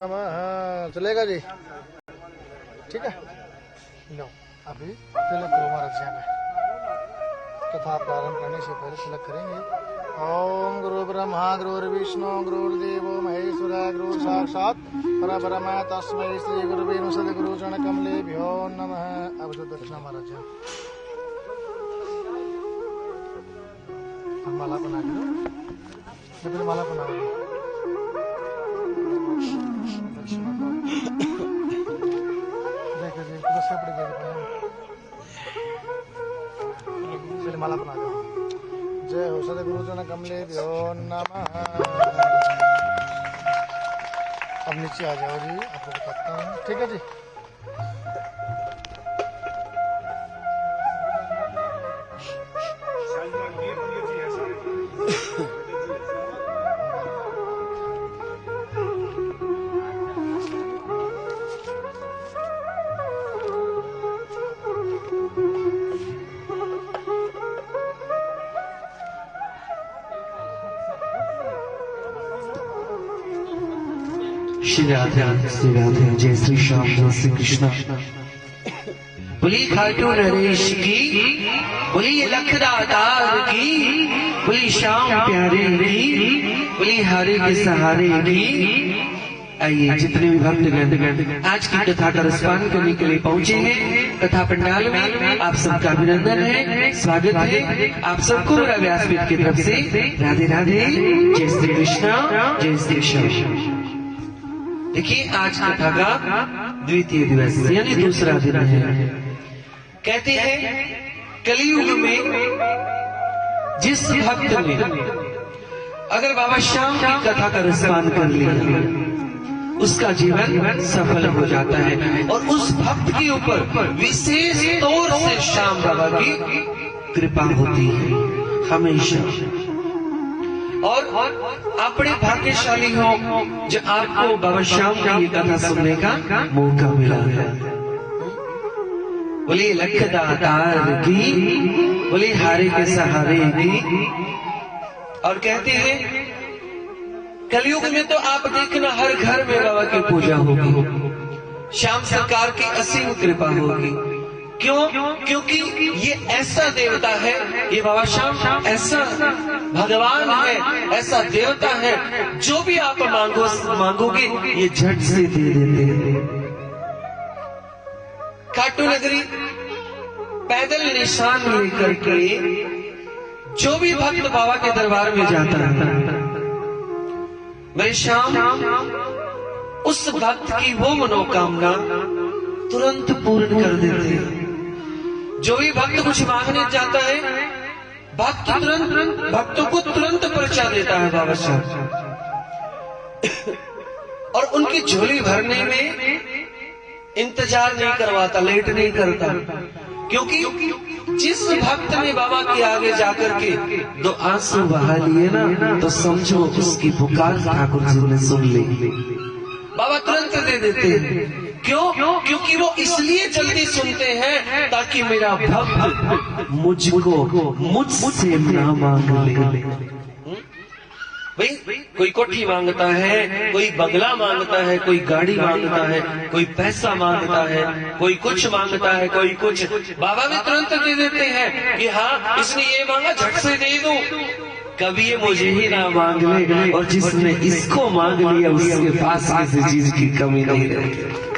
हाँ चलेगा जी, ठीक है। लो अभी तिलक करो महाराज जी में। कथा प्रारंभ करने से पहले तिलक करेंगे। ओम गुरु ब्रह्मा गुरु विष्णु गुरुर्देवो महेश्वर गुरु साक्षात परब्रह्म तस्मै श्री गुरुवे नमः। सद्गुरु चरण कमलेभ्यो नमः। अब जो दक्षिणा महाराज जी माला बना दो, फिर माला बना दो। माला बना दो। जय हो सद्गुरु चरण कमलेभ्यो नमः। अब नीचे आ जाओ जी, आपको बताता हूँ, ठीक है जी। श्री राधे जय श्री श्याम जय श्री कृष्ण। बोली खाटू नरेश की, बोली लखदातार की, बोली श्याम प्यारे की, बोली हारे के सहारे की। आइए जितने भी भक्तगण आज की कथा का रसपान करने के लिए पहुंचे हैं कथा पंडाल में, आप सबका अभिनंदन है, स्वागत है आप सबको मेरा व्यासपीठ की तरफ से। राधे राधे जय श्री कृष्ण जय श्री श्याम। देखिए आज कथा का द्वितीय दिवस यानी दूसरा दिन है। कहते हैं कलयुग में जिस भक्त ने अगर बाबा श्याम की कथा का रसपान कर लिया उसका जीवन सफल हो जाता है, और उस भक्त के ऊपर विशेष तौर से श्याम बाबा की कृपा होती है हमेशा। और आप बड़े भाग्यशाली हो जो आपको बाबा श्याम की ये कथा सुनने का मौका मिला है। बोले लखदातार की, बोले हारे के सहारे की। और कहते हैं कलयुग में तो आप देखना हर घर में बाबा की पूजा होगी, श्याम सरकार की असीम कृपा होगी। क्यों? क्योंकि ये ऐसा देवता है, ये बाबा श्याम ऐसा भगवान है, ऐसा देवता है, जो भी आप मांगोगे ये झट से दे देते हैं। खाटू नगरी पैदल निशान लेकर के जो भी भक्त बाबा के दरबार में जाता है, मेरे श्याम उस भक्त की वो मनोकामना तुरंत पूर्ण कर देते हैं। जो भी भक्त कुछ मांगने जाता है भक्तों को तुरंत पर्चा देता है बाबा श्याम, और उनकी झोली भरने में इंतजार नहीं करवाता, लेट नहीं करता। क्योंकि जिस भक्त ने बाबा के आगे जाकर के दो आंसू बहा लिए ना, तो समझो उसकी पुकार ठाकुर जी ने सुन ली, बाबा तुरंत दे देते हैं। क्यों? क्योंकि वो इसलिए जल्दी सुनते हैं ताकि मेरा भक्त मुझसे ना मांग ले। भाई कोई कोठी मांगता है, कोई बंगला मांगता है, कोई गाड़ी मांगता है, कोई पैसा मांगता है, कोई कुछ मांगता है, कोई कुछ। बाबा भी तुरंत दे देते हैं कि हाँ इसने ये मांगा झट से दे दो, कभी ये मुझे ही ना मांग ले। और जिसने इसको मांग लिया उसके पास किसी चीज की कमी नहीं रहती।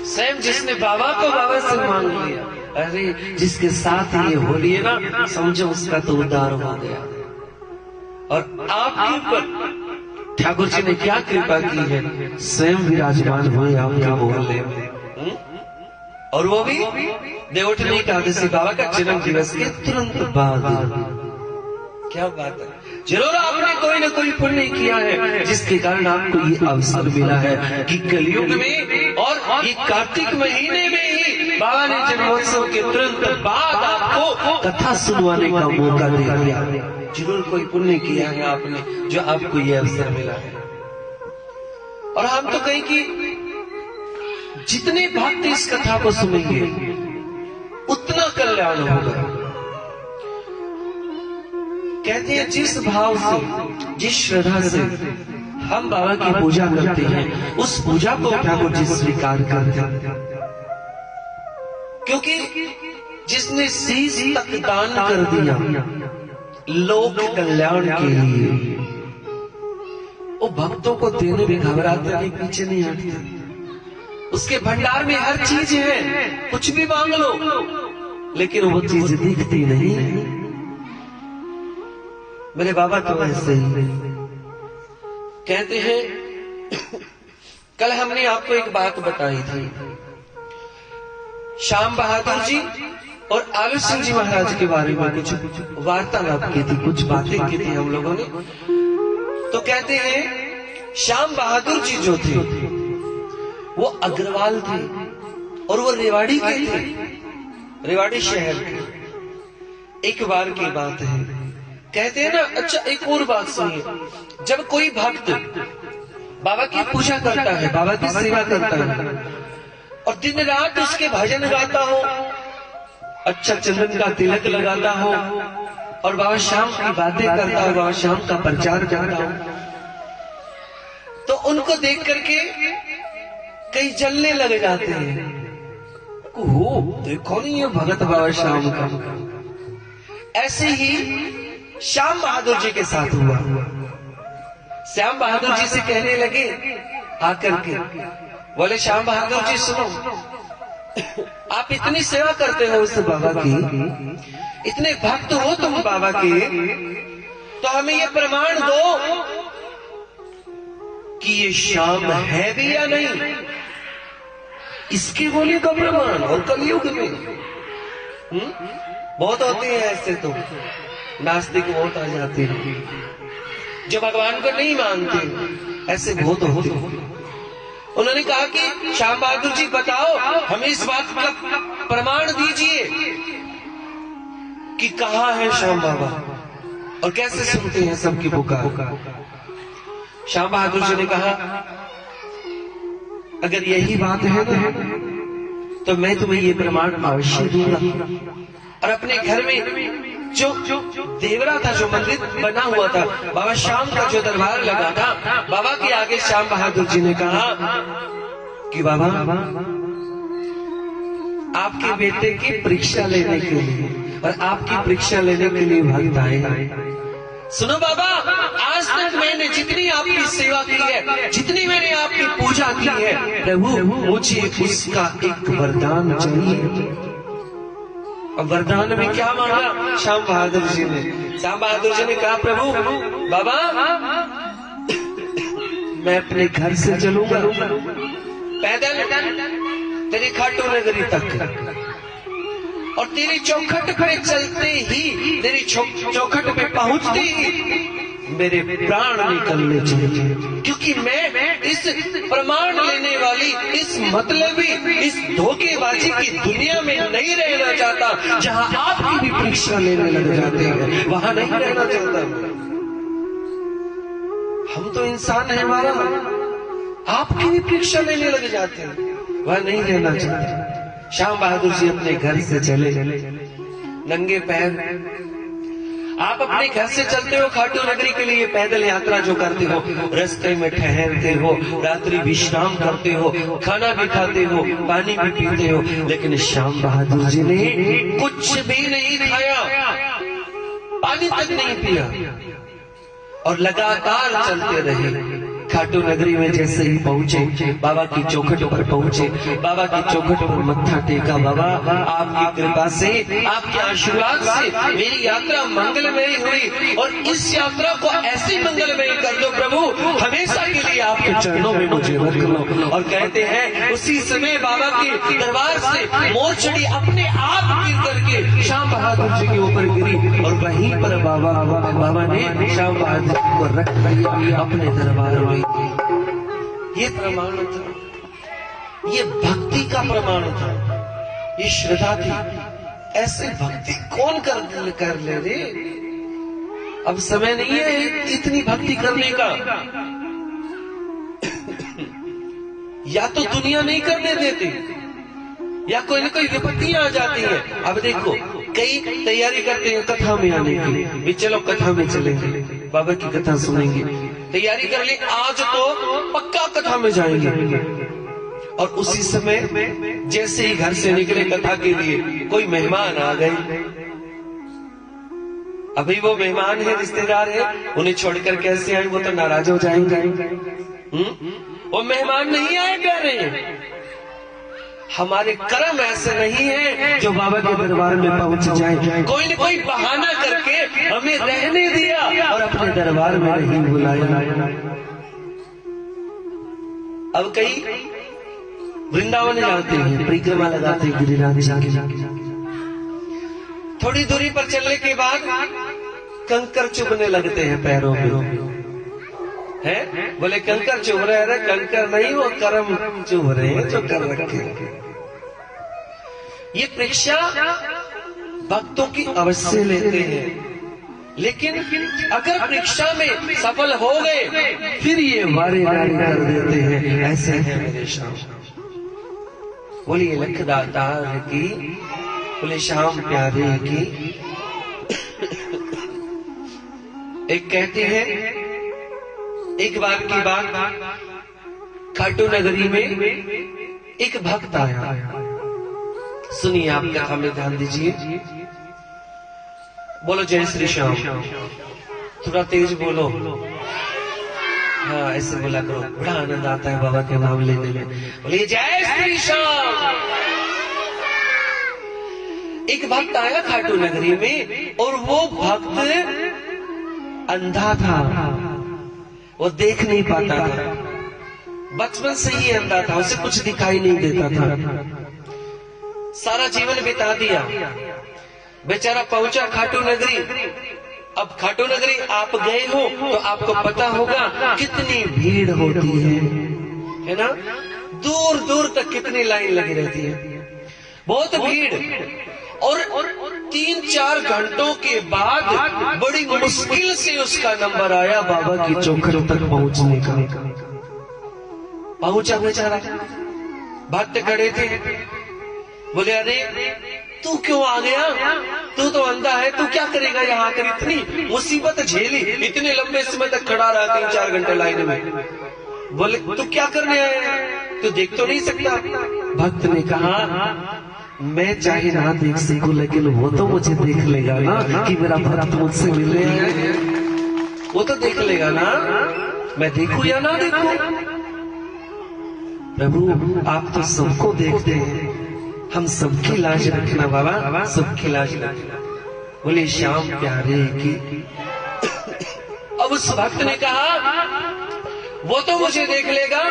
स्वयं जिसने बाबा को बाबा से मांग लिया, अरे जिसके साथ ये हो लिया ना, समझो उसका तो उद्धार हो गया। और आपके ऊपर ठाकुर जी ने क्या कृपा की है, स्वयं विराजमान हुए आपके मोहल्ले में। और वो भी देवोठनी एकादशी बाबा का जन्म दिवस के तुरंत बाद। क्या बात है, जरूर आपने कोई ना कोई पुण्य किया है जिसके कारण आपको ये अवसर मिला है कि कलयुग में और ये कार्तिक महीने में ही बाबा ने जन्मोत्सव के तुरंत बाद आपको कथा सुनवाने का मौका दे दिया। जरूर कोई पुण्य किया है आपने जो आपको ये अवसर मिला है। और हम तो कहें कि जितने भक्त इस कथा को सुनेंगे उतना कल्याण होगा। कहते हैं जिस भाव से, जिस श्रद्धा से हम बाबा की पूजा करते हैं, उस पूजा को ठाकुर जी स्वीकार करते हैं, क्योंकि जिसने शीश तक दान कर दिया लोक कल्याण के लिए, वो भक्तों को देने में घबराते नहीं, पीछे नहीं हटते। उसके भंडार में हर चीज है, कुछ भी मांग लो, लेकिन वो चीज दिखती नहीं। मेरे बाबा तो ऐसे ही कहते हैं। कल हमने आपको एक बात बताई थी, श्याम बहादुर जी और आलू सिंह जी महाराज के बारे में कुछ वार्तालाप की थी, कुछ बातें की थी हम लोगों ने। तो कहते हैं श्याम बहादुर जी जो थे वो अग्रवाल थे और वो रेवाड़ी के थे, रेवाड़ी शहर के। एक बार की बात है, कहते हैं ना। अच्छा, एक और बात सुनिए, जब कोई भक्त बाबा की पूजा करता है, बाबा की सेवा करता है और दिन रात उसके भजन गाता हो, अच्छा चंदन का तिलक लगाता हो और बाबा श्याम की बातें करता हो, बाबा श्याम का प्रचार करता हो, तो उनको देख करके कई जलने लग जाते हैं। ओह, देखो नहीं ये भगत बाबा श्याम का। ऐसे ही श्याम बहादुर जी के साथ हुआ। श्याम बहादुर जी से कहने लगे आकर के, बोले श्याम बहादुर जी सुनो, आप इतनी सेवा करते हो उस बाबा की, इतने भक्त हो तुम बाबा के, तो हमें ये प्रमाण दो कि ये श्याम है भी या नहीं। इसके बोले का प्रमाण, और कलयुग में बहुत होते हैं ऐसे, तो नास्तिक बहुत आ जाते हैं जो भगवान को नहीं मानते, ऐसे बहुत होते हैं। उन्होंने कहा कि श्याम बहादुर जी बताओ, हमें इस बात का प्रमाण दीजिए कि कहाँ है श्याम बाबा और कैसे सुनते हैं सबकी पुकार। श्याम बहादुर जी ने कहा, अगर यही बात है तो मैं तुम्हें ये प्रमाण अवश्य दूंगा। और अपने घर में जो देवरा था, जो मंदिर बना हुआ था, बाबा श्याम का जो दरबार लगा था, बाबा के आगे श्याम बहादुर जी ने कहा कि बाबा आपके बेटे की परीक्षा लेने के लिए, और आपकी परीक्षा लेने के लिए भक्त आए। सुनो बाबा, आज तक मैंने जितनी आपकी सेवा की है, जितनी मैंने आपकी पूजा की है, प्रभु मुझे उसका एक वरदान चाहिए। और वरदान में क्या मांगा श्याम बहादुर जी ने? श्याम बहादुर जी ने कहा, प्रभु बाबा मैं अपने घर से चलूंगा पैदल तेरी खाटू नगरी तक, और तेरी चौखट पे चलते ही, तेरी चौखट पे पहुंचते ही मेरे प्राण निकलने चाहिए, क्योंकि मैं इस प्रमाण लेने वाली, इस मतलबी, इस धोखेबाजी की दुनिया में नहीं रहना चाहता। जहां आपकी भी परीक्षा लेने लग जाते हैं वहां नहीं रहना चाहता। हम तो इंसान हैं हमारा, आपकी भी परीक्षा लेने लग जाते हैं, वहां नहीं रहना चाहते। श्याम बहादुर जी अपने घर से चले नंगे पैर। आप अपने घर से चलते हो खाटू नगरी के लिए, पैदल यात्रा जो करते हो, रास्ते में ठहरते हो, रात्रि विश्राम करते हो, खाना भी खाते हो, पानी भी पीते हो, लेकिन श्याम बहादुर जी ने कुछ भी नहीं खाया, पानी तक नहीं पिया, और लगातार चलते रहे। खाटू नगरी में जैसे ही पहुंचे, बाबा की चौखट पर पहुंचे, बाबा की चौखट पर मत्था टेका। बाबा आपकी कृपा से, आपके आशीर्वाद से मेरी यात्रा मंगलमयी हुई, और इस यात्रा को ऐसी मंगलमयी कर दो प्रभु, हमेशा के लिए आपके चरणों में मुझे रख लो। और कहते हैं उसी समय बाबा के दरबार से मोरछड़ी अपने आप गिर करके श्याम बहादुर जी के ऊपर गिरी, और वहीं पर बाबा ने श्याम बहादुर को रख लिया अपने दरबार में। ये प्रमाण था, ये भक्ति का प्रमाण था, ये श्रद्धा थी। ऐसे भक्ति कौन कर ले रे? अब समय नहीं है इतनी भक्ति करने का। या तो दुनिया नहीं करने देती, या कोई न कोई विपत्तियां आ जाती है। अब देखो, कई तैयारी करते हैं कथा में आने की, चलो कथा में चलेंगे, बाबा की कथा सुनेंगे, तैयारी कर ली, आज तो पक्का कथा में जाएंगे। और उसी समय जैसे ही घर से निकले कथा के लिए, कोई मेहमान आ गए। अभी वो मेहमान है, रिश्तेदार है, उन्हें छोड़कर कैसे आए, वो तो नाराज हो जाएंगे। वो मेहमान नहीं आए प्यारे, हमारे कर्म ऐसे नहीं है जो बाबा के दरबार में पहुंच जाए। कोई न कोई बहाना करके हमें रहने दिया और अपने दरबार में नहीं बुलाया। अब कई वृंदावन जाते हैं, परिक्रमा लगाते हैं गिरिराज की। थोड़ी दूरी पर चलने के बाद कंकर चुभने लगते हैं पैरों में, है? बोले कंकर चुभ रहे हैं, कंकर नहीं, वो कर्म चुभ रहे हैं जो कर रखे। ये परीक्षा भक्तों की अवश्य लेते हैं, लेकिन अगर परीक्षा में सफल हो गए फिर ये वारे नारी कर देते हैं। ऐसे है मेरे श्याम। बोलिए लखदातार की, बोले श्याम प्यारे की। एक कहते हैं, एक बार की बात, खाटू नगरी में एक भक्त आया। सुनिए, आप कथा में ध्यान दीजिए। बोलो जय श्री श्याम, थोड़ा तेज बोलो। हाँ, ऐसे बोला करो, बड़ा आनंद आता है बाबा के नाम लेने में। बोलिए जय श्री श्याम। एक भक्त आया खाटू नगरी में, और वो भक्त अंधा था, वो देख नहीं पाता था, बचपन से ही अंधा था, उसे कुछ दिखाई नहीं देता था। सारा जीवन बिता दिया, बेचारा पहुंचा खाटू नगरी। अब खाटू नगरी आप गए हो तो आपको पता होगा कितनी भीड़ होती है ना? दूर दूर तक कितनी लाइन लगी रहती है, बहुत भीड़। और 3-4 घंटों के बाद बड़ी मुश्किल से उसका नंबर आया बाबा की चौखट तक पहुंचने का। पहुंचा बेचारा, भक्त खड़े थे। बोले अरे तू क्यों आ गया, तू तो अंधा है, तू क्या करेगा यहाँ आकर? इतनी मुसीबत झेली, इतने लंबे समय तक खड़ा रहा, 3-4 घंटे लाइन में। बोले तू क्या करने आया, तू देख तो नहीं सकता? भक्त ने कहा मैं चाहे ना देख सकूं, लेकिन वो तो मुझे देख लेगा ना कि मेरा भक्त मुझसे मिल रहे हैं। वो तो देख लेगा ना, मैं देखूं या ना देखूं। प्रभु आप तो सबको देखते हैं, हम सबकी लाज रखना बाबा, सबकी लाज रखना। बोले श्याम प्यारे की। अब उस भक्त ने कहा वो तो मुझे देख लेगा,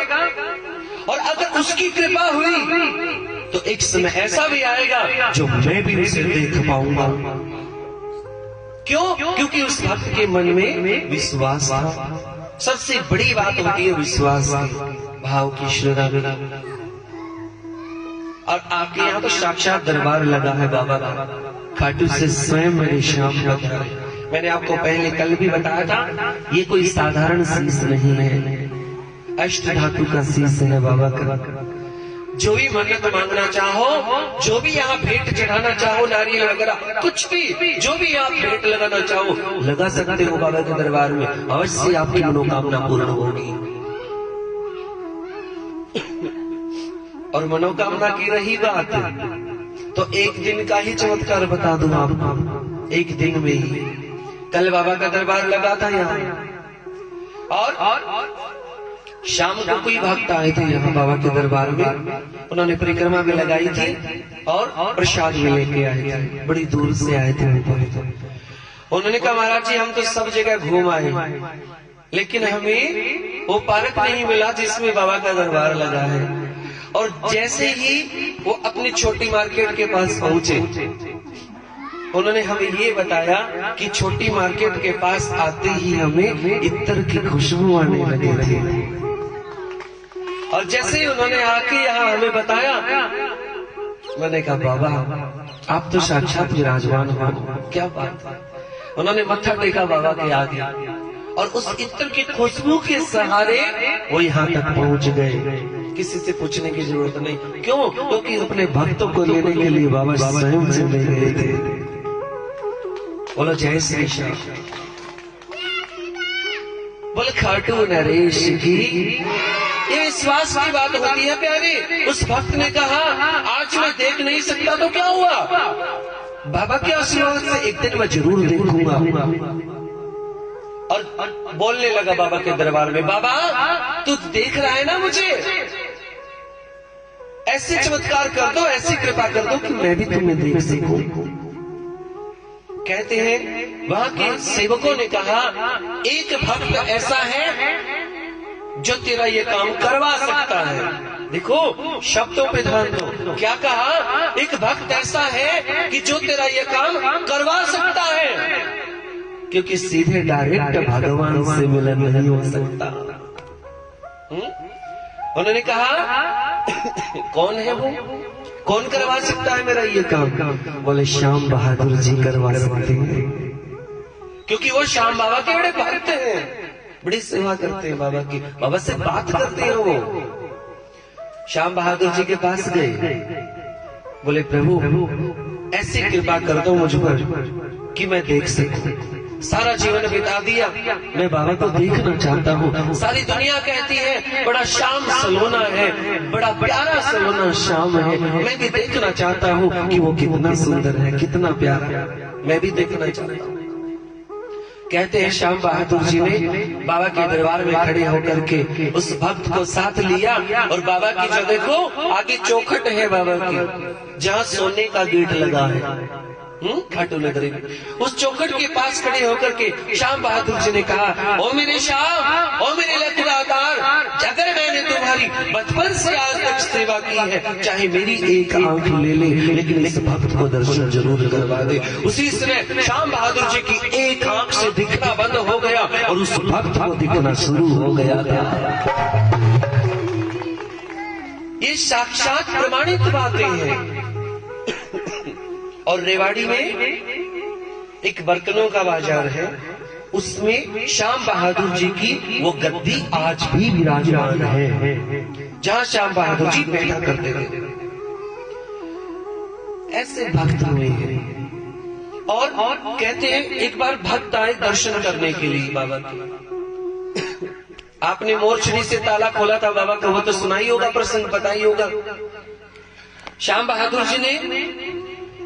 और अगर उसकी कृपा हुई तो एक समय ऐसा भी आएगा जो मैं भी उसे देख पाऊंगा। क्यों? क्योंकि उस भक्त के मन में विश्वास था। सबसे बड़ी बात होती है विश्वास की, भाव की, श्रद्धा की। और आपके यहाँ तो साक्षात दरबार लगा है बाबा का, खाटू से स्वयं मेरे श्याम बता रहे। मैंने आपको पहले कल भी बताया था, ये कोई साधारण शीश नहीं है, अष्ट धातु का शीश है बाबा का। जो भी मन्नत मांगना चाहो, जो भी यहाँ भेंट चढ़ाना चाहो, नारियल वगैरह कुछ भी, जो भी आप भेंट लगाना चाहो लगा सकते हो बाबा के दरबार में, अवश्य आपकी मनोकामना पूर्ण होगी। और मनोकामना की रही बात, तो एक दिन का ही चमत्कार बता दूं आपको। एक दिन में ही कल बाबा का दरबार लगा था यहाँ, और शाम को कोई भक्त आए थे यहाँ बाबा के दरबार में। उन्होंने परिक्रमा में लगाई थी और प्रसाद में लेके आए थे, बड़ी दूर से आए थे। उन्होंने कहा महाराज जी हम तो सब जगह घूम आए, लेकिन हमें वो पार्क नहीं मिला जिसमें बाबा का दरबार लगा है। और जैसे ही वो अपनी छोटी मार्केट के पास पहुंचे, उन्होंने हमें ये बताया कि छोटी मार्केट के पास आते ही हमें इत्र की खुशबू आने लगी थी। और जैसे ही उन्होंने आके यहाँ हमें बताया, मैंने कहा बाबा आप तो साक्षात विराजमान हो, क्या बात है। उन्होंने मत्था टेका बाबा के आगे, और उस इत्र की खुशबू के सहारे वो यहाँ तक पहुंच गए। किसी से पूछने की जरूरत नहीं। क्यों? क्योंकि अपने भक्तों को लेने के लिए बाबा स्वयं से ले गए थे। बोलो जय श्री श्याम। बोले खाटू नरेश की। ये विश्वास की बात होती है प्यारे। उस भक्त ने कहा आज मैं देख नहीं सकता तो क्या हुआ, बाबा के आशीर्वाद से एक दिन मैं जरूर देखूंगा। और बोलने लगा बाबा के दरबार में, बाबा तू देख रहा है ना मुझे, ऐसे चमत्कार कर दो, ऐसी कृपा कर दो कि मैं भी तुम्हें देख सकूं। कहते हैं वहां के सेवकों ने कहा एक भक्त ऐसा है जो तेरा ये काम करवा सकता है। देखो शब्दों पे ध्यान दो, क्या कहा, एक भक्त ऐसा है कि जो तेरा ये काम करवा सकता है, क्योंकि सीधे डायरेक्ट भगवान से मिलन नहीं हो सकता। उन्होंने कहा कौन है वो, कौन करवा सकता है मेरा ये काम? बोले श्याम बहादुर जी करवा सकते हैं, क्योंकि वो श्याम बाबा के बड़े भक्त हैं, बड़ी सेवा करते हैं बाबा की, बाबा से बात करते हैं। वो श्याम बहादुर जी के पास गए, बोले प्रभु ऐसी कृपा कर दो मुझ पर कि मैं देख सकूं। सारा जीवन बिता दिया, मैं बाबा को देखना चाहता हूँ। सारी दुनिया कहती है बड़ा श्याम सलोना है, बड़ा प्यारा सलोना श्याम है, मैं भी देखना चाहता हूँ कि वो कितना सुंदर है, कितना प्यारा, मैं भी देखना चाहता हूँ। कहते हैं श्याम बहादुर जी ने बाबा के दरबार में खड़े होकर के उस भक्त को साथ लिया और बाबा की जो देखो आगे चौखट है बाबा की, जहाँ सोने का गेट लगा है खाटू नगरी में, उस चौखट के पास खड़े होकर के श्याम बहादुर जी ने कहा, ओ मेरे श्याम, ओ मेरे लखदातार, अगर मैंने तुम्हारी बचपन से आज तक सेवा की है, चाहे मेरी एक आंख ले ले, लेकिन इस भक्त को दर्शन जरूर करवा दे। उसी समय श्याम बहादुर जी की एक आंख से दिखना बंद हो गया और उस भक्त को दिखना शुरू हो गया था। ये साक्षात प्रमाणित बातें हैं। और रेवाड़ी में एक बर्तनों का बाजार है, उसमें श्याम बहादुर जी की वो गद्दी आज भी विराजमान है, जहां श्याम बहादुर जी बैठा करते थे। ऐसे भक्त हुए हैं। और कहते हैं एक बार भक्त आए दर्शन करने के लिए बाबा के। आपने मोरछड़ी से ताला खोला था बाबा का, वो तो सुना ही होगा, प्रसंग पता ही होगा। श्याम बहादुर जी ने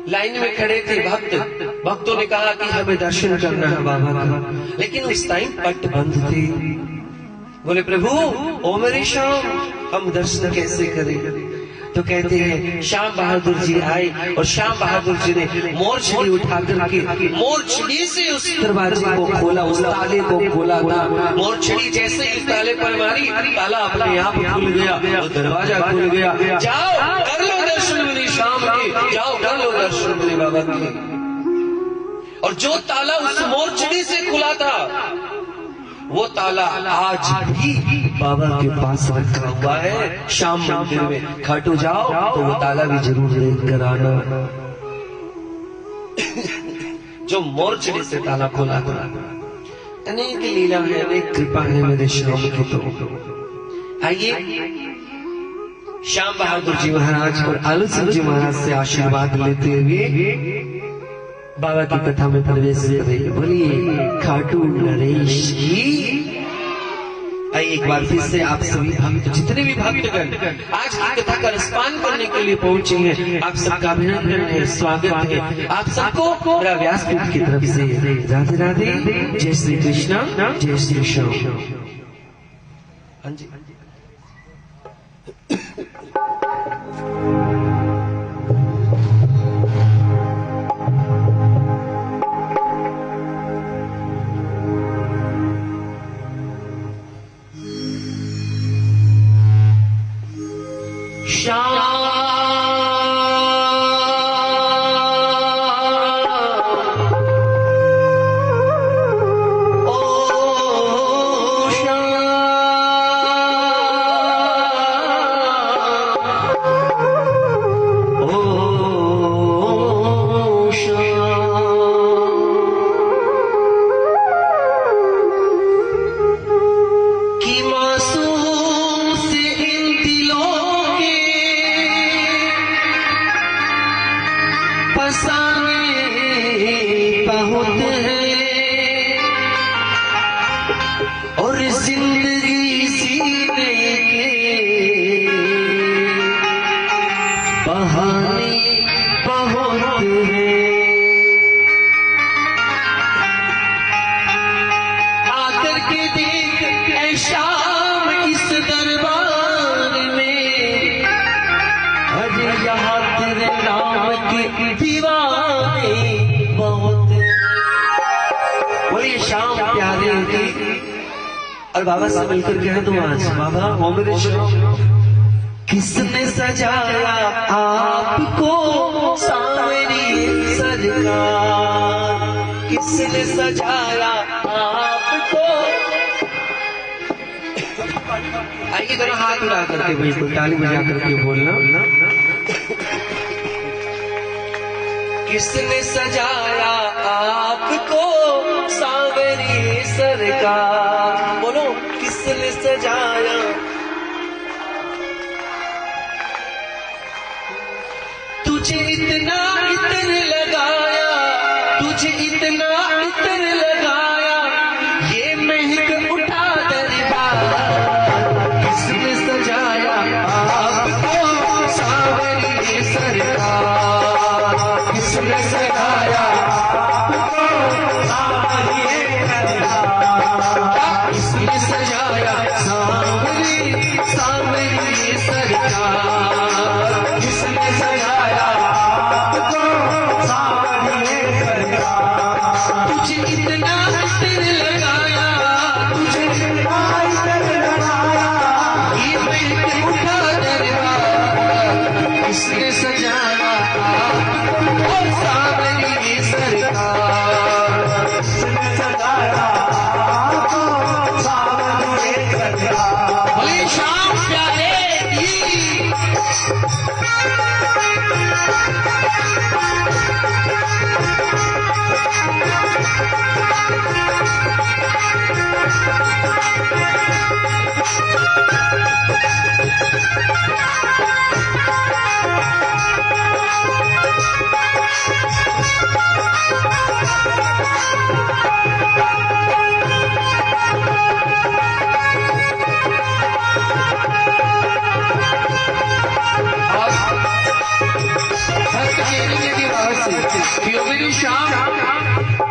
लाइन में खड़े थे भक्तों ने कहा कि हमें दर्शन करना है बाबा का, लेकिन उस टाइम पट बंद थे। बोले प्रभु ओ मेरे श्याम, हम दर्शन कैसे करें? तो कहते हैं श्याम बहादुर जी आए और श्याम बहादुर जी ने मोरछड़ी उठा करके मोरछड़ी से उस दरवाजे को खोला, उस ताले को खोला था। मोरछड़ी जैसे ही ताले पर मारी, ताला अपने आप खुल गया, वो दरवाजा खुल गया। जाओ कर लो दर्शन मेरी श्याम के, जाओ कर लो दर्शन मेरे बाबा के। और जो ताला उस मोरछड़ी से खुला था, वो ताला आज भी बाबा के पास रखा हुआ है श्याम मंदिर में। खाटू जाओ तो वो ताला भी जरूर लेकर आना, जो मोरछड़ी से ताला खोला था। अनेक लीला है, अनेक कृपा है मेरे श्याम की। तो आइए श्याम बहादुर जी महाराज और आलू सिंह जी महाराज से आशीर्वाद लेते हुए बाबा की कथा में प्रवेश करेंगे। बोलिए खाटू नरेश की। आइए एक बार फिर से आप सभी भक्त, जितने भी भक्तगण आज की कथा का रसपान करने के लिए पहुंचे हैं, आप सबका अभिनंदन है, स्वागत है। आप सबको मेरा व्यासपीठ की तरफ से राधे राधे, जय श्री कृष्ण, जय श्री श्याम। हाँ जी और बाबा से मिलकर कह दो आज, बाबा वो मेरे श्याम, किसने सजाया आपको सांवरी सरकार, किसने सजाया आपको। आइए जरा हाथ उड़ा करके बिल्कुल ताली बजा करके बोलना, किसने सजाया आपको सांवरी सरकार, बोलो किसने सजाया। तुझे इतना इत्र लगाया, तुझे इतना इत्र लगाया, ये महक उठा दरबार, किसने सजाया आपको सांवरी सरकार, किसने सजाया आपको सांवरी सरकार, किसने सजाया सांवरी सांवरी सरकार, किसने सजाया आपको सांवरी सरकार। तुझे इतना इत्र लगाया, तुझे इतना इत्र लगाया, ये महक उठा दरबार, किसने सजाया आपको सांवरी सरकार, किसने सजाया आपको सांवरी सरकार। बोले श्याम प्यारे की।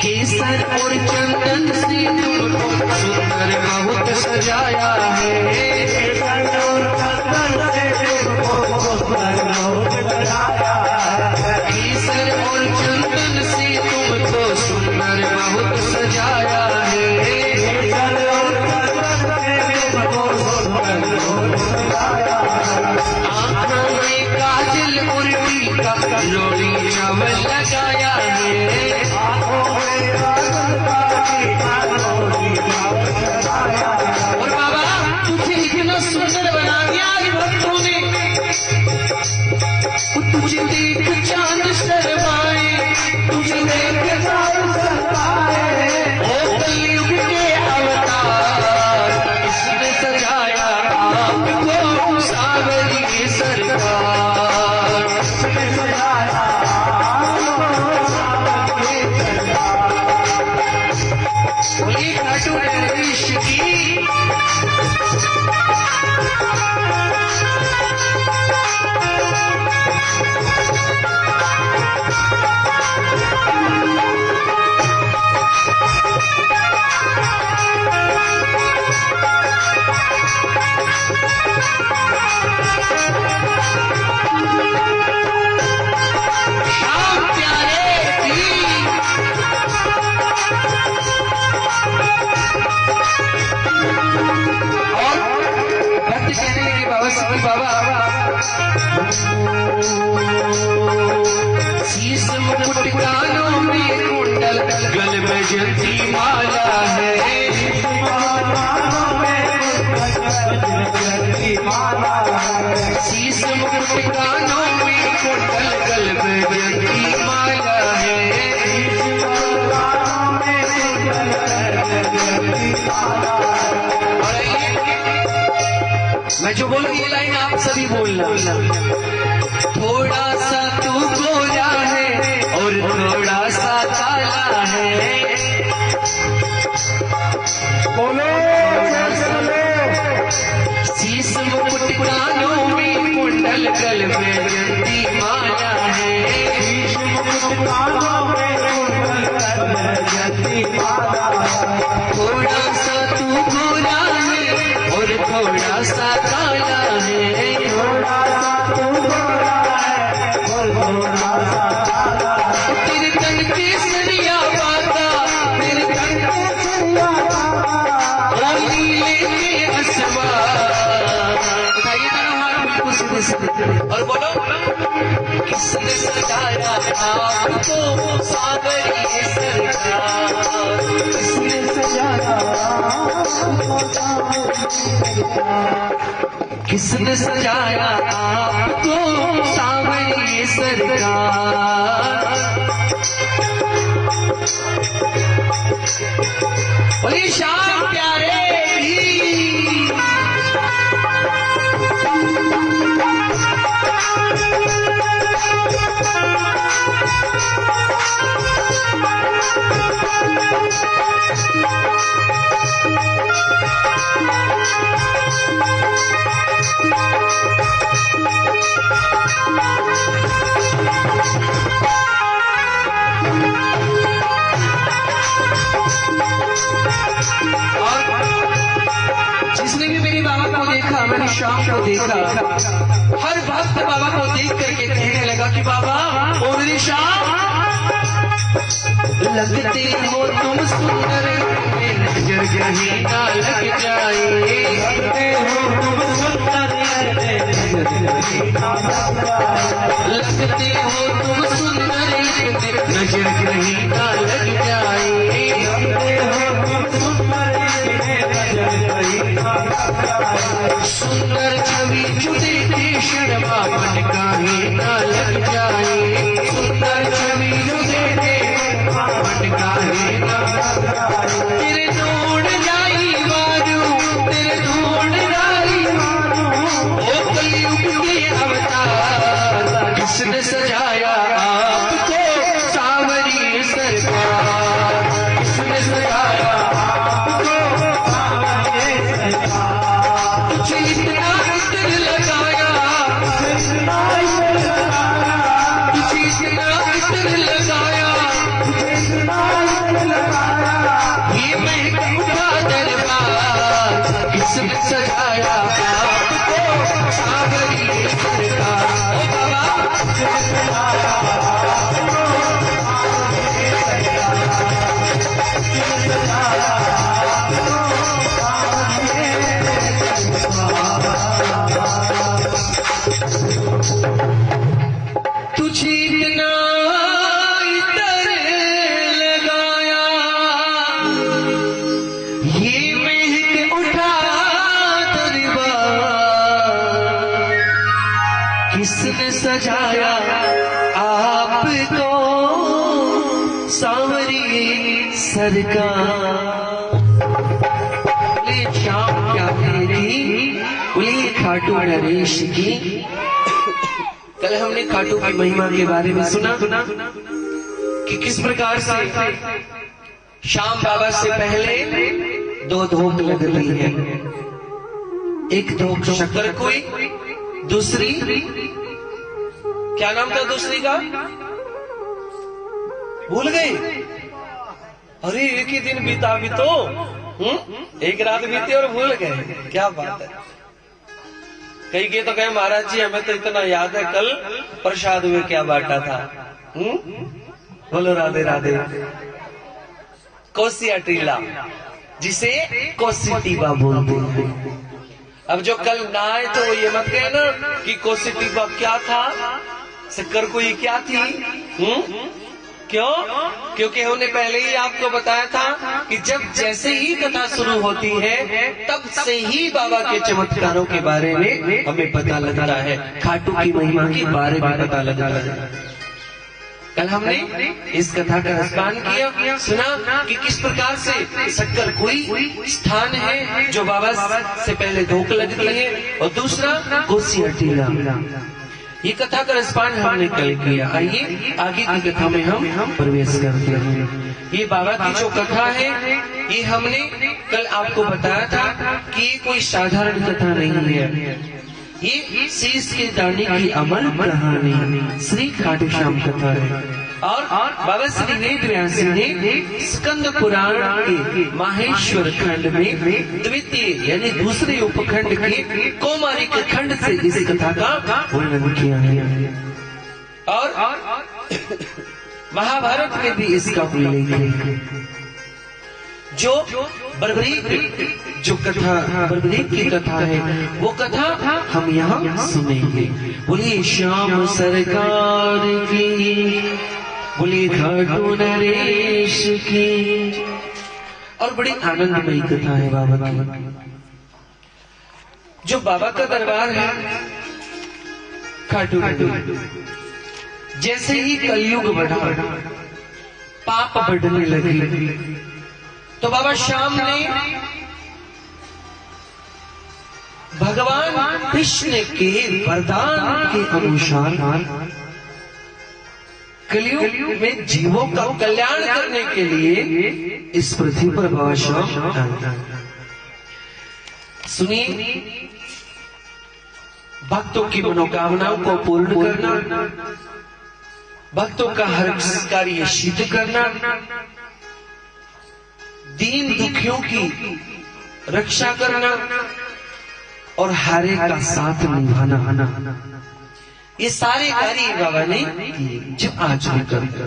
केसर और चंदन से तुमको सुंदर बहुत सजाया है, केसर और चंदन से तुमको सुंदर बहुत सजाया है, केसर और चंदन से तुमको सुंदर बहुत सजाया है, केसर और चंदन से तुमको सुंदर बहुत सजाया है। आँखों में काजल और टीका लोरी चावल लगाया है, और बाबा तुझे इतना सुंदर बना दिया आज भक्तों ने, तुझे देख चांद शर्माए, तुझे देख चांद शर्माए, ओ कलयुग के अवतार, किसने सजाया आपको सांवरी सरकार, किसने सजाया आपको सांवरी सरकार। बोलिए खाटू नरेश की। श्याम प्यारे की। और भक्त कहने लगे बाबा से, बाबा शीश मुकुट कानों में कुंडल, गल में जयंती माला है, शीश मुकुट कानों में कुंडल, गल में जयंती माला है, मैं जो बोलूं ये लाइन आप सभी बोलना, थोड़ा सा तू गोरा है और थोड़ा सा काला है, बोलो शीश मुकुट कानों में कुंडल, गल में जयंती माला है, शीश मुकुट कानों में कुंडल, गल में जयंती माला है। थोड़ा सा तू गोरा है और थोड़ा सा काला है, थोड़ा सा तू गोरा है और थोड़ा सा काला है। तेरे तन के सरिया बाता, तेरे तन के सरिया बाता, और नीले और बोलो किसने सजाया आपको सावरिये सरकार, किसने सजाया आपको सावरिये सरकार, किसने सजाया आपको सावरिये सरकार। बोलिए श्याम प्यारे मैंने शाम को देखा, हर भक्त बाबा को देख करके कहने लगा कि बाबा ओ मेरी शाम लगते हो तुम सुंदर, नजर कहीं ना लग जाए, लगते हो तुम सुंदर, लगते हो तुम सुंदर, नजर कहीं ना लग जाए, सुंदर छवि जुटे शर्मा मन काहे ना लग जाए, सुंदर छवि जुटे मन काहे ना लग जाए, तेरे ढूंढ जाई मारू, तेरे ढूंढ जाई मारू, ओ कलयुग के अवतार, किसने सजाया आपको सावरिये सरकार, किसने सजाया आपको सावरिये सरकार। तुझे इतना इत्र लगाया, तुझे इतना इत्र लगाया, ये महक उठा दरबार, किसने सजाया आपको सावरिये सरकार। ओ बाबा किसने सजाया आपको सावरिये सरकार, किसने सजाया तुझे इतना इतर लगाया, ये महक उठा दरबार, किसने सजाया आपको सावरिये सरकार। बोले श्याम प्यारे की, बोले खाटू नरेश की। कल हमने खाटू की महिमा के बारे में सुना कि किस प्रकार से श्याम बाबा से पहले दो धोक लगती है, एक धोक शक्कर कोई, दूसरी क्या नाम था दूसरी का, भूल गए। अरे एक ही दिन बीता भी तो, एक रात बीती और भूल गए, क्या बात है। कई के तो कहे महाराज जी हमें तो इतना याद है कल प्रसाद में क्या बांटा था। बोलो राधे राधे। कोसिया टीला जिसे कोसी टीबा बोलते हैं। अब जो कल ना आए तो ये मत कहना कि कोसी टीबा क्या था, शक्कर कोई क्या थी। क्यों? क्योंकि हमने पहले ही आपको बताया था कि जब जैसे ही कथा शुरू होती है तब से ही बाबा के चमत्कारों के बारे में हमें पता लगता है, खाटू की महिमा के बारे में पता लगता है। कल हमने इस कथा का रसपान किया, सुना कि किस प्रकार से शक्कर कोई स्थान है जो बाबा से पहले धोख लगती है, और दूसरा कोसिया टीला। ये कथा का रसपान हमने कल किया। आइए आगे की कथा में हम प्रवेश करते हैं। ये बाबा की जो कथा है ये हमने कल आपको बताया था कि ये कोई साधारण कथा नहीं है, ये शीश के दाने की अमल कहानी श्री खाटू श्याम कथा है। और बाबा श्री वेद व्यास ने स्कंद पुराण के माहेश्वर खंड में द्वितीय यानी दूसरे उपखंड के कौमारिक खंड से इस कथा का वर्णन किया है। और महाभारत में भी इसका उल्लेख है। जो बर्बरीक जो कथा बर्बरीक की कथा है वो कथा हम यहाँ सुनेंगे। बोलिए श्याम सरकार की, बोलिए खाटू नरेश की। और बड़ी आनंदमयी कथा है बाबा की। जो बाबा का दरबार है खाटू नरेश, जैसे ही कलयुग बढ़ा, पाप बढ़ने लगे, तो बाबा श्याम ने भगवान कृष्ण के वरदान के अनुसार कलयुग में जीवों का कल्याण करने के लिए इस पृथ्वी पर बाबा श्याम आए। सुनिए, भक्तों की मनोकामनाओं को पूर्ण करना, भक्तों का हर कार्य सिद्ध करना, दीन दुखियों की रक्षा करना और हारे का साथ निभाना, ये सारे कार्य बाबा ने जो आज भी करते।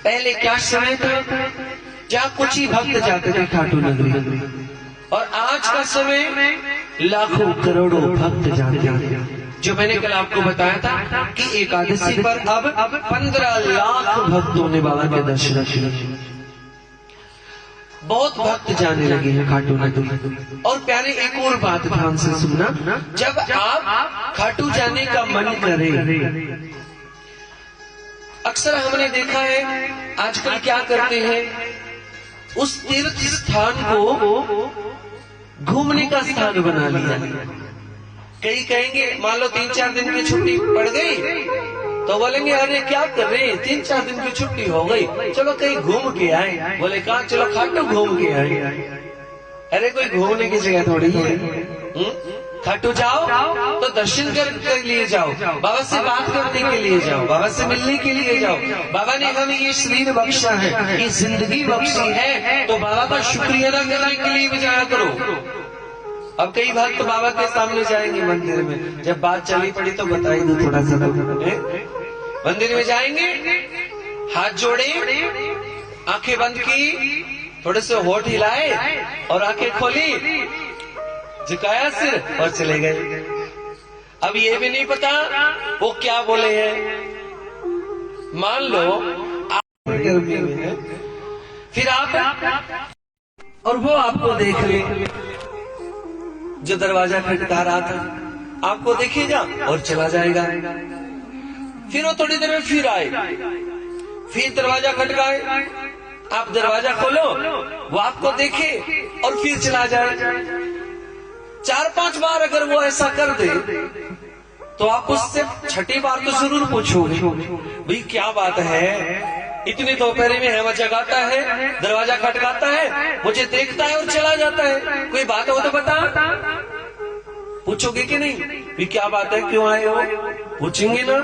पहले क्या समय था जहाँ कुछ ही भक्त जाते थे खाटू नगरी, और आज का समय लाखों करोड़ों भक्त जाते हैं। जो मैंने कल आपको बताया था कि एकादशी पर अब 15 लाख भक्तों ने बाबा के दर्शन किए। बहुत भक्त जाने लगे हैं खाटू नगरी। और प्यारे एक और बात ध्यान से सुनना, जब आप खाटू जाने का मन करे, अक्सर हमने देखा है आजकल क्या करते हैं, उस तीर्थ स्थान को घूमने का स्थान बना लिया। कई कहेंगे, मान लो 3-4 दिन की छुट्टी पड़ गई तो बोलेंगे अरे क्या कर रहे हैं, 3-4 दिन की छुट्टी हो गई, चलो कहीं घूम के आए। बोले कहाँ? चलो खाटू घूम के आए। अरे कोई घूमने की जगह थोड़ी है। खाटू जाओ तो दर्शन करने के लिए जाओ, बाबा से बात करने के लिए जाओ, बाबा से मिलने के लिए जाओ। बाबा ने हमें ये शरीर बख्शा है, ये जिंदगी बख्शी है, तो बाबा का शुक्रिया अदा करने के लिए भी जाया करो। अब कई भक्त तो बाबा के सामने जाएंगे मंदिर में, जब बात चली पड़ी तो बताई दो थोड़ा सा। मंदिर में जाएंगे, हाथ जोड़े, आंखें बंद की, थोड़े से होठ हिलाए और आंखें खोली, झुकाया सिर और चले गए। अब ये भी नहीं पता वो क्या बोले हैं। मान लो आप गर्मी में है, फिर आप और वो आपको देख ले, जो दरवाजा खटखटा रहा था आपको देखेगा और चला जाएगा। फिर वो थोड़ी देर में फिर आए, फिर दरवाजा खटकाए, आप दरवाजा खोलो, वो आपको देखे और फिर चला जाए। 4-5 बार अगर वो ऐसा कर दे तो आप उससे छठी बार तो जरूर पूछोगे, भाई क्या बात है, इतनी दोपहर में हमें जगाता है, दरवाजा खटकाता है, मुझे देखता है और चला जाता है, कोई बात हो तो बता। पूछोगे कि नहीं, भी क्या बात है, क्यों आए हो? पूछेंगे ना।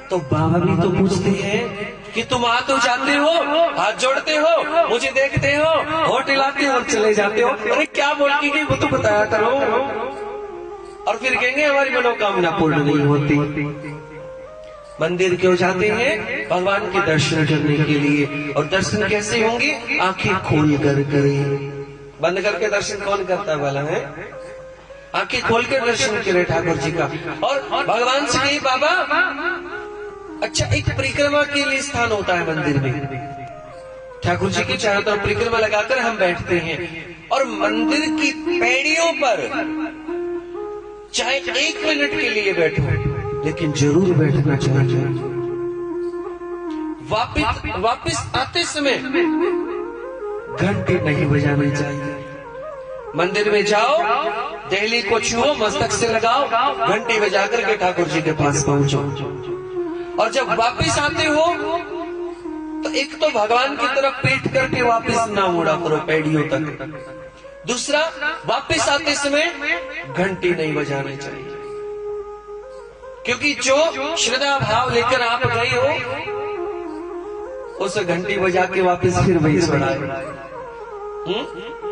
तो बाबा भी तो पूछते हैं कि तुम आ तो जाते हो, हाथ जोड़ते हो, मुझे देखते हो, होठ हिलाते हो और चले जाते हो, अरे क्या बोल के वो तो बताया करो। और फिर कहेंगे हमारी मनोकामना पूर्ण नहीं होती। मंदिर क्यों जाते हैं? भगवान के दर्शन करने के लिए। और दर्शन कैसे होंगे? आंखें खोल कर करें। बंद करके दर्शन कौन करता वाला है? आंखें खोल कर दर्शन करें ठाकुर जी का। और भगवान से कहिए बाबा, अच्छा एक परिक्रमा के लिए स्थान होता है मंदिर में, ठाकुर जी की चारों तरफ परिक्रमा लगाकर हम बैठते हैं, और मंदिर की पैड़ियों पर चाहे 1 मिनट के लिए बैठो, लेकिन जरूर बैठना चाहिए। वापिस आते समय घंटी नहीं बजानी चाहिए। मंदिर में जाओ, दहली को छुओ, मस्तक से लगाओ, घंटी बजा करके ठाकुर जी के पास पहुंचो। और जब वापिस आते हो तो एक तो भगवान की तरफ पीठ करके वापिस ना मुड़ा करो पैड़ियों तक। दूसरा, वापिस आते समय घंटी नहीं बजानी चाहिए, क्योंकि जो श्रद्धा भाव लेकर आप गए हो उस घंटी बजा के वापिस फिर वही छोड़ाए।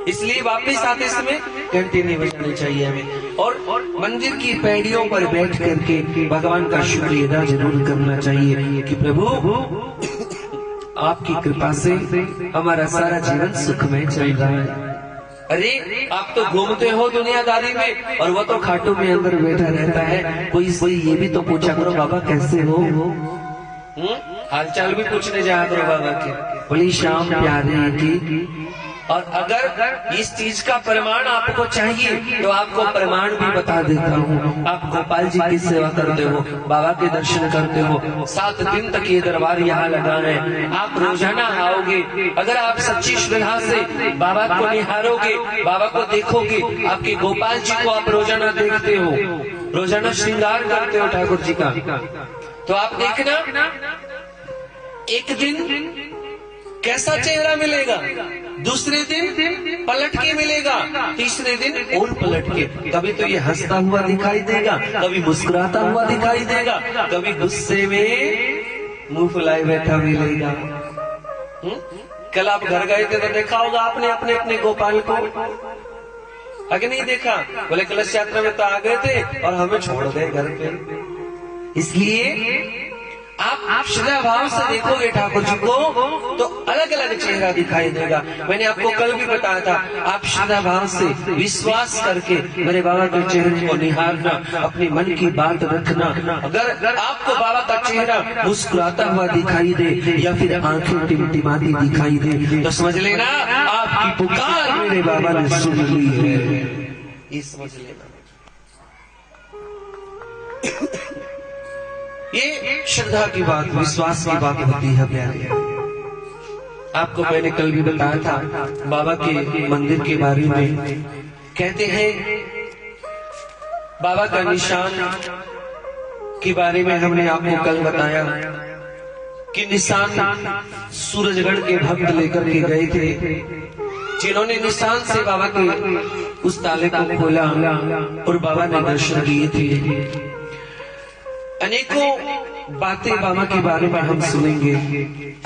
इसलिए वापिस आते समय घंटी नहीं बजानी चाहिए हमें। और मंदिर की पैड़ियों पर बैठ करके भगवान का शुक्रिया अदा जरूर करना चाहिए कि प्रभु आपकी कृपा से हमारा सारा जीवन सुखमय चल रहा है। अरे आप तो घूमते हो दुनियादारी में और वो तो खाटू में अंदर बैठा रहता है। कोई ये भी तो पूछा करो बाबा कैसे हो, हालचाल भी पूछने जा करो बाबा के। बोली श्याम प्यारे की। और अगर इस चीज का प्रमाण आपको चाहिए तो आपको प्रमाण भी बता देता हूँ। आप गोपाल जी की सेवा करते हो, बाबा के दर्शन करते हो, 7 दिन तक ये दरबार यहाँ लगा है। आप रोजाना आओगे, अगर आप सच्ची श्रद्धा से बाबा को निहारोगे, बाबा को देखोगे, आपके गोपाल जी को आप रोजाना देखते हो, रोजाना श्रृंगार करते हो ठाकुर जी का, तो आप देखना एक दिन कैसा चेहरा मिलेगा, दूसरे दिन पलट के मिलेगा, तीसरे दिन और पलट के। कभी तो ये हंसता हुआ दिखाई देगा, कभी मुस्कुराता हुआ दिखाई देगा, कभी गुस्से में मुंह फुलाए बैठा मिलेगा। कल आप घर गए थे तो देखा होगा आपने अपने अपने गोपाल को, आगे नहीं देखा? बोले कलश यात्रा में तो आ गए थे और हमें छोड़ गए घर पे। इसलिए आप श्रद्धा भाव से देखोगे ठाकुर जी को तो अलग अलग चेहरा दिखाई देगा। मैंने आपको कल भी बताया था, आप श्रद्धा भाव से विश्वास करके मेरे बाबा के चेहरे को निहारना, अपने मन की बात रखना। अगर आपको बाबा का चेहरा मुस्कुराता हुआ दिखाई दे या फिर आंखें टिमटिमाती दिखाई दे तो समझ लेना आपकी पुकार मेरे बाबा ने सुन ली है, ये समझ लेना। ये श्रद्धा की बात, विश्वास की बात होती है प्यारे। आपको मैंने कल भी बताया था बाबा के मंदिर के बारे में। कहते हैं बाबा का निशान के बारे में हमने आपको कल बताया कि निशान सूरजगढ़ के भक्त लेकर के गए थे, जिन्होंने निशान से बाबा के उस ताले को खोला और बाबा ने दर्शन दिए थे। अनेकों बातें बाबा के बारे में हम सुनेंगे।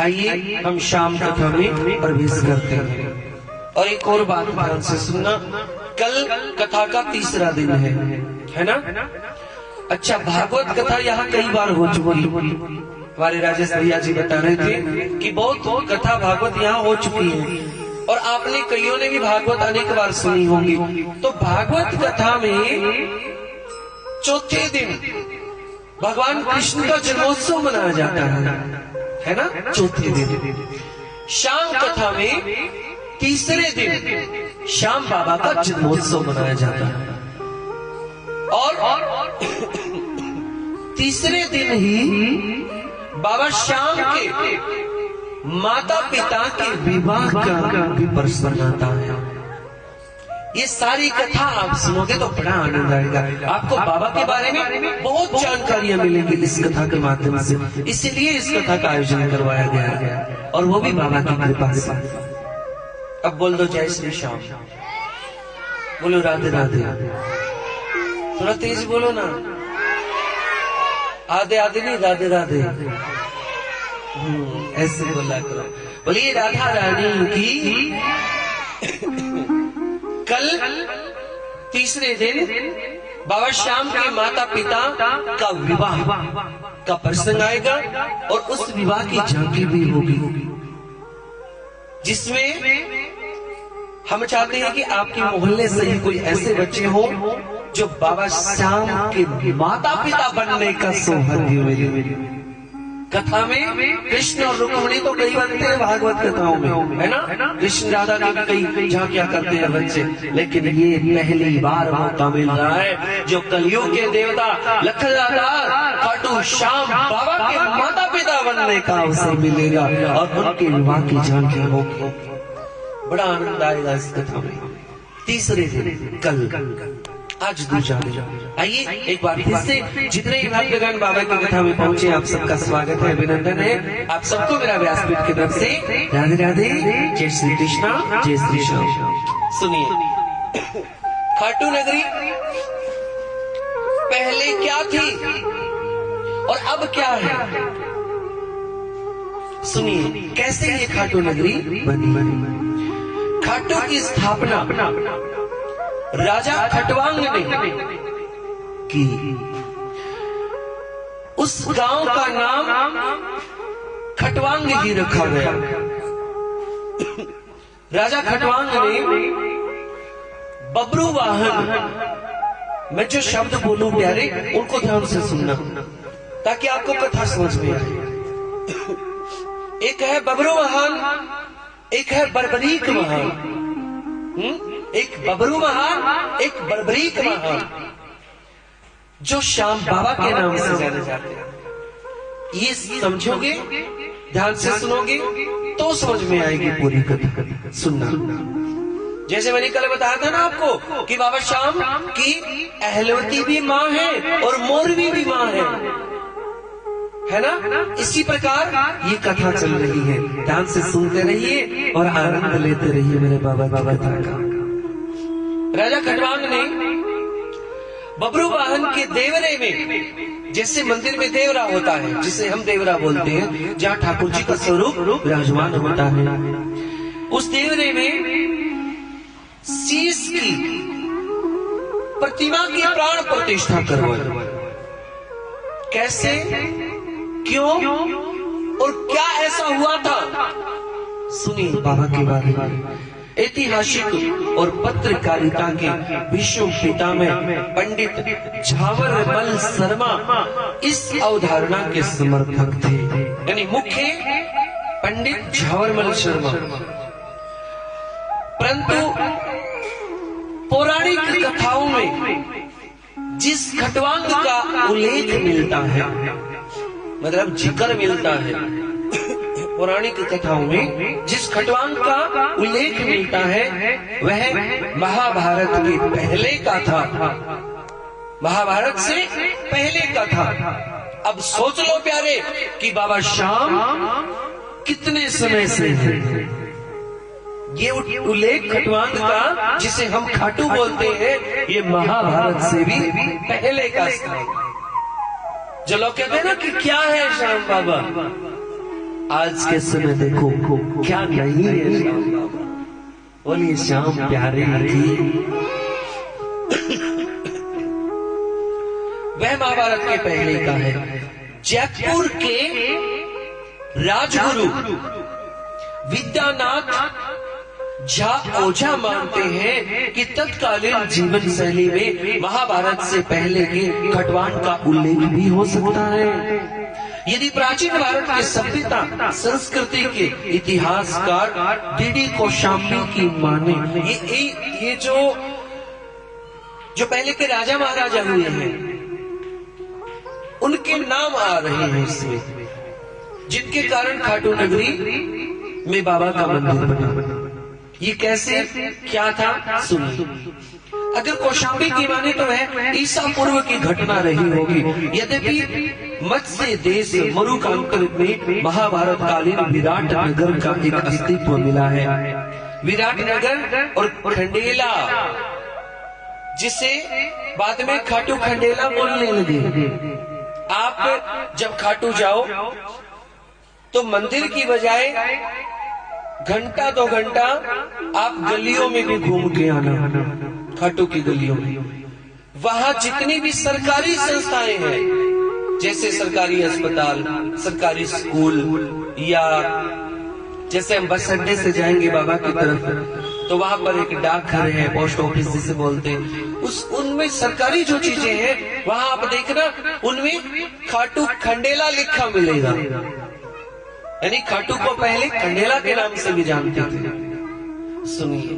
आइए हम शाम कथा में प्रवेश करते हैं। और एक और बात ध्यान से सुनना, कल कथा का तीसरा दिन है ना? अच्छा, भागवत कथा यहाँ कई बार हो चुकी। हमारे राजेश भैया जी बता रहे थे कि बहुत कथा भागवत यहाँ हो चुकी है और आपने कईयों ने भी भागवत अनेक बार सुनी होगी। तो भागवत कथा में चौथे दिन भगवान कृष्ण का जन्मोत्सव मनाया जाता है ना? चौथे दिन। शाम कथा में तीसरे दिन श्याम बाबा का जन्मोत्सव मनाया जाता है और तीसरे दिन ही बाबा श्याम के माता पिता के विवाह का भी पर्व मनाता है। ये सारी कथा आप सुनोगे तो बड़ा आनंद आएगा। आपको बाबा के बारे में बहुत जानकारियां मिलेंगी इस कथा के माध्यम से, इसीलिए इस कथा का आयोजन करवाया गया है और वो भी बाबा की कृपा से। अब बोल दो जय श्री श्याम, बोलो राधे राधे, थोड़ा तेज बोलो ना, आधे आधे नहीं, राधे राधे, ऐसे बोला करो। बोलिए राधा रानी की। कल तीसरे दिन बाबा श्याम के माता पिता का विवाह का प्रसंग आएगा और उस विवाह की झांकी भी होगी, जिसमें हम चाहते हैं कि आपके मोहल्ले से ही कोई ऐसे बच्चे हो जो बाबा श्याम के माता पिता बनने का सौभाग्य मिले। कथा में कृष्ण और रुक्मिणी तो कई बनते हैं भागवत कथाओं में, है ना? कृष्ण राधा की कई झांकियां करते हैं बच्चे, लेकिन ये पहली बार मौका मिल रहा है जो कलयुग के देवता लखनदाता खाटू श्याम बाबा के माता पिता बनने का अवसर मिलेगा और उनके विवाह की झांकी होगी। बड़ा आनंद आएगा इस कथा में। तीसरे दिन कल, आज दूसरा दिन। आइए एक बार फिर से जितने भक्तगण बाबा की कथा में पहुंचे आप सबका स्वागत है, अभिनंदन है। आप सबको मेरा व्यासपीठ की तरफ से राधे राधे, जय श्री कृष्णा, जय श्री श्याम। सुनिए, खाटू नगरी पहले क्या थी और अब क्या है, सुनिए कैसे ये खाटू नगरी बनी। खाटू की स्थापना राजा खटवांग ने की। उस गांव का नाम खटवांग ही रखा गया। राजा खटवांग ने बबरू वाहन, मैं जो शब्द बोलूं प्यारे उनको ध्यान से सुनना ताकि आपको कथा समझ में आए। एक है बबरू वाहन, एक है बर्बरीक वाहन। एक बबरू वाहन, एक बर्बरीक वाहन, जो श्याम बाबा के नाम से जाने जाते हैं। ये समझोगे, ध्यान से सुनोगे तो समझ में आएगी पूरी कथा। सुनना, जैसे मैंने कल बताया था ना आपको कि बाबा श्याम की अहलवती भी माँ है और मोरवी भी माँ है ना। इसी प्रकार ये कथा चल रही है। ध्यान से सुनते रहिए और आनंद लेते रहिए मेरे बाबा की कथा का। राजा खटवांग ने बबरू वाहन के देवरे में, जैसे मंदिर में देवरा होता है जिसे हम देवरा बोलते हैं, जहाँ ठाकुर जी का स्वरूप विराजमान होता है, उस देवरे में शीश की प्रतिमा की प्राण प्रतिष्ठा करवाई। कैसे, क्यों और क्या ऐसा हुआ था, सुनिए बाबा के बारे में। ऐतिहासिक और पत्रकारिता के विश्व पितामह पंडित झावरमल शर्मा इस अवधारणा के समर्थक थे, यानी मुख्य पंडित झावरमल शर्मा। परंतु पौराणिक कथाओं में जिस खटवांग का उल्लेख मिलता है, मतलब जिक्र मिलता है, पौराणिक कथाओं में जिस खटवांग का उल्लेख मिलता है वह महाभारत के पहले का था, महाभारत से पहले का था। अब सोच लो प्यारे कि बाबा श्याम कितने समय से है। ये उल्लेख खटवांग का जिसे हम खाटू बोलते हैं, ये महाभारत से भी पहले का स्थान। जो लोग कहते हैं ना कि क्या है श्याम बाबा, आज के समय देखो क्या नहीं है श्याम बाबा। बोलिए श्याम प्यारे की। वह महाभारत के पहले का है। जयपुर के राजगुरु विद्यानाथ झा ओझा मानते हैं कि तत्कालीन जीवन शैली में महाभारत से पहले के खटवांग का उल्लेख भी हो सकता है। यदि प्राचीन भारत की सभ्यता संस्कृति के इतिहासकार डीडी कौशाम्बी की माने, ये जो पहले के राजा महाराजा हुए हैं उनके नाम आ रहे हैं इसमें, जिनके कारण खाटू नगरी में बाबा का मंदिर बना। ये कैसे, क्या था, सुनिए। अगर कौशाम्बी की माने तो वह ईसा पूर्व की घटना रही होगी। यद्यपि मत्स्य देश मरुकांकर में महाभारत कालीन विराट नगर का एक अस्तित्व मिला है। विराट नगर और खंडेला, जिसे बाद में खाटू खंडेला बोलने लगे। आप जब खाटू जाओ तो मंदिर की बजाय घंटा 2 घंटा आप गलियों में भी घूम के आना, खाटू की गलियों में। वहां जितनी भी सरकारी संस्थाएं हैं, जैसे सरकारी अस्पताल, सरकारी स्कूल, या जैसे हम बस अड्डे से जाएंगे बाबा की तरफ तो वहां पर एक डाकघर है, पोस्ट ऑफिस जिसे बोलते हैं, उनमें सरकारी जो चीजें हैं वहां आप देखना उनमें खाटू खंडेला लिखा मिलेगा। यानी खाटू को पहले खंडेला के नाम से भी जानते थे। सुनिए,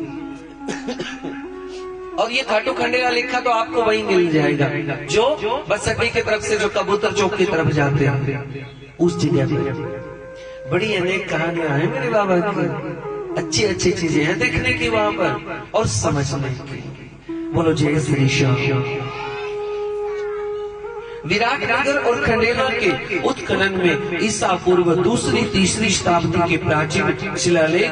और ये खाटू खंडेला लिखा तो आपको वहीं मिल जाएगा जो बस अड्डे की तरफ से जो कबूतर चौक की तरफ जाते हैं, उस जगह पे बड़ी अनेक कहानियां हैं मेरे बाबा की, अच्छी अच्छी चीजें हैं देखने की वहां पर और समझने की। बोलो जय श्री श्याम। विराट नगर और खंडेला के उत्खनन में ईसा पूर्व 2री-3री शताब्दी के प्राचीन शिलालेख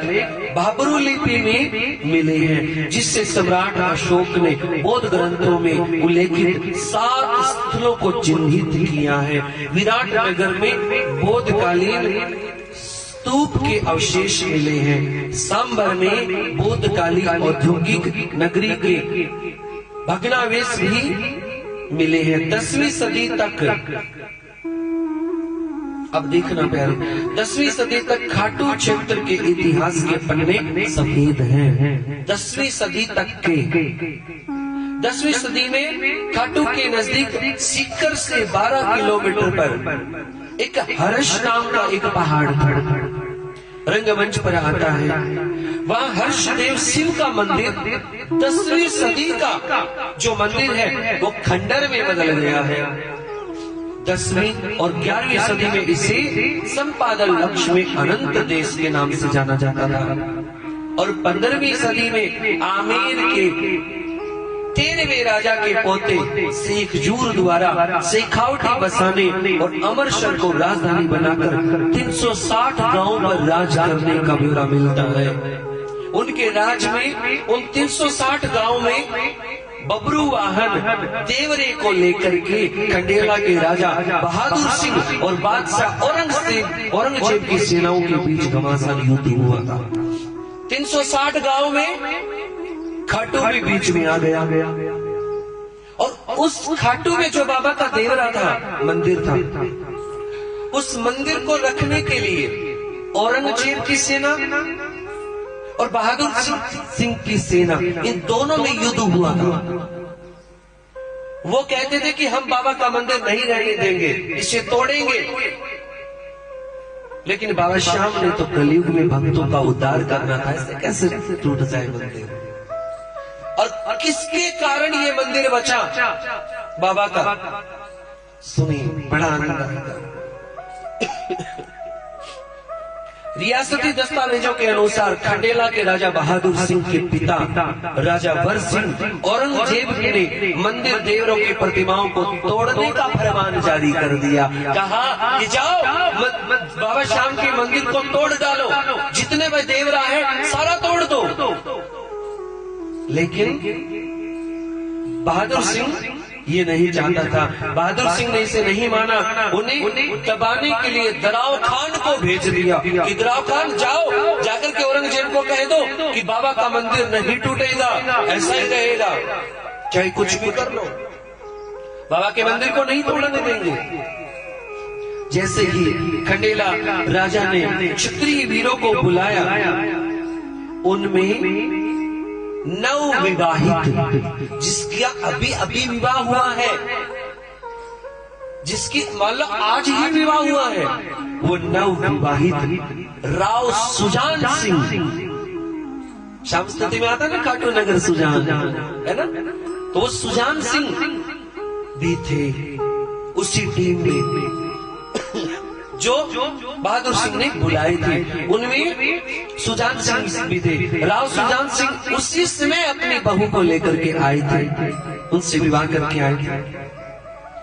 बाबरू लिपि में मिले हैं, जिससे सम्राट अशोक ने बौद्ध ग्रंथों में उल्लेखित 7 स्थलों को चिन्हित किया है। विराट नगर में बौद्धकालीन स्तूप के अवशेष मिले हैं। सांबर में बौद्धकालीन औद्योगिक नगरी के भग्नावशेष भी मिले हैं। 10वीं सदी तक अब देखना प्यारे, 10वीं सदी तक खाटू क्षेत्र के इतिहास के पन्ने सफेद हैं। 10वीं सदी तक के 10वीं सदी में खाटू के नजदीक सीकर से 12 किलोमीटर पर एक हर्ष नाम का एक पहाड़ रंगमंच पर आता है। वहाँ हर्षदेव शिव का मंदिर 10वीं सदी का जो मंदिर है वो खंडर में बदल गया है। 10वीं और 11वीं सदी में इसे संपादन लक्ष्मी अनंत देश के नाम से जाना जाता था और 15वीं सदी में आमेर के 13वें राजा के पोते शेख जूर द्वारा शेखावटी बसाने और अमरसर को राजधानी बनाकर 360 गांवों पर राज करने का ब्यौरा मिलता है। उनके राज में उन 360 गांवों में बबरू वाहन देवरे को लेकर के खंडेला के राजा बहादुर सिंह और बादशाह औरंगजेब की सेनाओं के बीच घमासान युद्ध हुआ था। 360 गांव में खाटू भी बीच में आ गया और उस खाटू में जो बाबा का देवरा था, मंदिर था, उस मंदिर को रखने के लिए औरंगजेब की सेना और बहादुर सिंह की सेना, इन दोनों में युद्ध हुआ था। वो कहते थे कि हम बाबा का मंदिर नहीं रहने देंगे, इसे तोड़ेंगे। लेकिन बाबा श्याम ने तो कलयुग में भक्तों का उद्धार करना था, ऐसे कैसे टूट जाए मंदिर। और किसके कारण ये मंदिर बचा बाबा का, सुनिए, बड़ा आनंद आएगा। रियासती दस्तावेजों के अनुसार खंडेला के राजा बहादुर सिंह के पिता राजा वर सिंह औरंगजेब ने मंदिर देवरों की प्रतिमाओं को तोड़ने का फरमान जारी कर दिया। कहा कि जाओ बाबा श्याम के मंदिर को तोड़ डालो, जितने भी देवरा है सारा तोड़ दो। लेकिन बहादुर सिंह ये नहीं चाहता था। बहादुर सिंह ने इसे नहीं माना। उन्हें दबाने के लिए दराव खान को भेज दिया कि दराव खान जाओ, जाकर के औरंगजेब को कह दो कि बाबा का मंदिर नहीं टूटेगा, ऐसा ही रहेगा, चाहे कुछ भी कर लो, बाबा के मंदिर को नहीं तोड़ने देंगे। जैसे ही खंडेला राजा ने क्षत्रिय वीरों को बुलाया, उनमें नवविवाहित, जिसका अभी अभी विवाह हुआ है, जिसकी मतलब आज ही विवाह हुआ है, वो नवविवाहित राव सुजान सिंह, श्याम स्तुति में आता है ना खाटू नगर सुजान, है ना, तो वो सुजान सिंह भी थे उसी टीम में जो बहादुर सिंह ने बुलाए थे। उनमें सुजान सिंह भी थे। राव सुजान सिंह उसी समय अपनी बहू को लेकर के आए थे, उनसे विवाह करके आए थे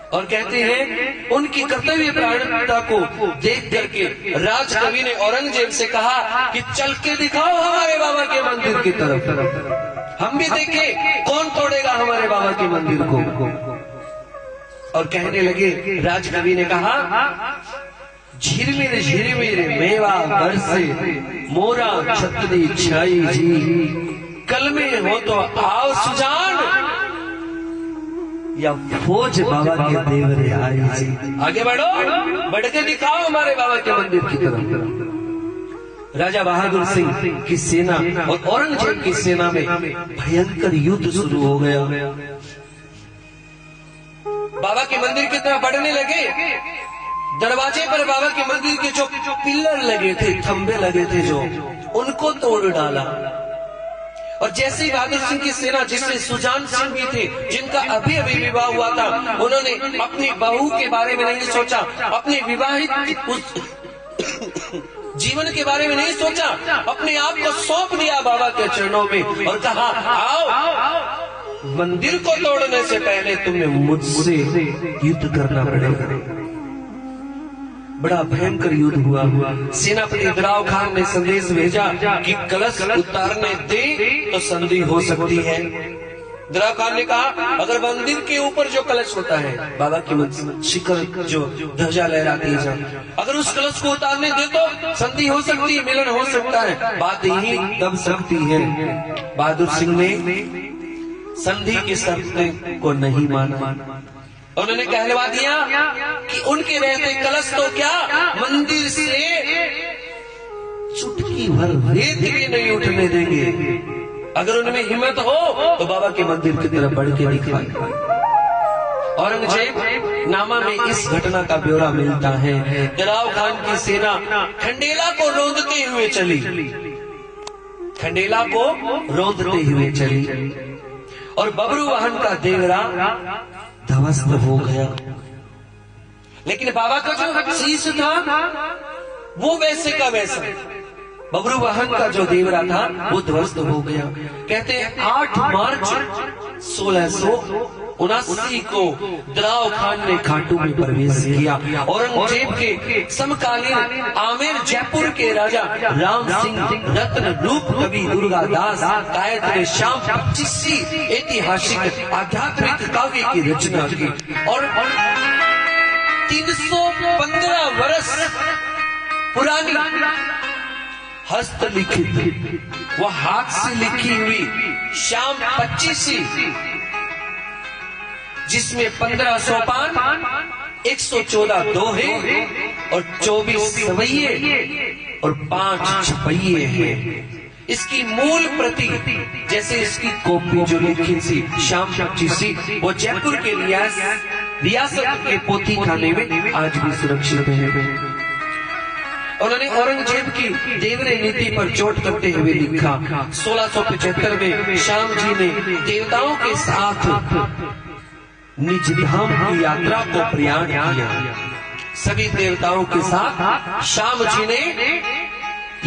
और कहते हैं उनकी कर्तव्य परायणता को देख करके राजकवि ने औरंगजेब से कहा कि चल के दिखाओ हमारे बाबा के मंदिर की तरफ, हम भी देखें कौन तोड़ेगा हमारे बाबा के मंदिर को। और कहने लगे, राजकवि ने कहा, झिरमिर झिरमिर मेवा बरसे मोरा छतरी छाई जी, कल में हो तो आओ सुजान या फौज बाबा के देवरे आए जी। आगे बढ़ो, बढ़ के दिखाओ हमारे बाबा के मंदिर की तरफ। राजा बहादुर सिंह की सेना और औरंगजेब की सेना में भयंकर युद्ध शुरू हो गया। बाबा के मंदिर की तरफ बढ़ने लगे। दरवाजे पर बाबा के मंदिर के जो पिलर लगे थे, खंबे लगे थे, जो उनको तोड़ डाला। और जैसे ही बहादुर सिंह की सेना, जिसमें सुजान सिंह भी थे, जिनका अभी अभी विवाह हुआ था, उन्होंने अपनी बहू के बारे में नहीं सोचा, अपने विवाहित उस जीवन के बारे में नहीं सोचा, अपने आप को सौंप दिया बाबा के चरणों में और कहा, आओ, मंदिर को तोड़ने से पहले तुम्हें मुझसे युद्ध करना पड़ेगा। बड़ा भयंकर युद्ध हुआ। सेनापति दराव खान ने संदेश भेजा कि कलश उतारने दे तो संधि हो सकती है। दराव खान ने कहा, अगर मंदिर के ऊपर जो कलश होता है, बाबा की शिखर जो ध्वजा लहराती है, अगर उस कलश को उतारने दे तो संधि हो सकती है, मिलन हो सकता है, बात यही दब सकती है। बहादुर सिंह ने संधि की शर्त को नहीं माना। उन्होंने कहलवा दिया कि उनके रहते कलश तो क्या मंदिर से चुटकी भर रेत भी नहीं उठने देंगे। अगर उनमें हिम्मत हो तो बाबा के मंदिर की तरफ बढ़ के दिखाए। औरंगजेब नामा में इस घटना का ब्यौरा मिलता है। दिलाव खान की सेना खंडेला को रौंदते हुए चली, खंडेला को रौंदते हुए चली और बबरू वाहन का देवरा ध्वस्त हो गया। लेकिन बाबा का जो शीश था वो वैसे का वैसा, बबरू वाहन का जो देवरा था वो ध्वस्त हो गया। कहते हैं 8 मार्च 1679 को दिलाव खान ने खाटू में प्रवेश किया। औरंगजेब के समकालीन आमेर जयपुर के राजा राम सिंह रत्न रूप कवि दुर्गादास गायत्री श्याम 25वीं ऐतिहासिक आध्यात्मिक काव्य की रचना की और 315 वर्ष पुरानी हस्तलिखित वो हाथ से लिखी हुई श्याम 25वीं, जिसमें 15 सोपान, 114 दोहे और 24 सवैये और 5 छपैये हैं। इसकी मूल प्रति जैसे इसकी कॉपी जो लिखी थी श्याम 25वीं, वो जयपुर के रियासत के पोथी खाने में आज भी सुरक्षित है। उन्होंने औरंगजेब की देवरे नीति पर चोट करते हुए लिखा। 1675 में श्याम जी ने देवताओं के साथ निज धाम की यात्रा को प्रयाण किया। सभी देवताओं के साथ श्याम जी ने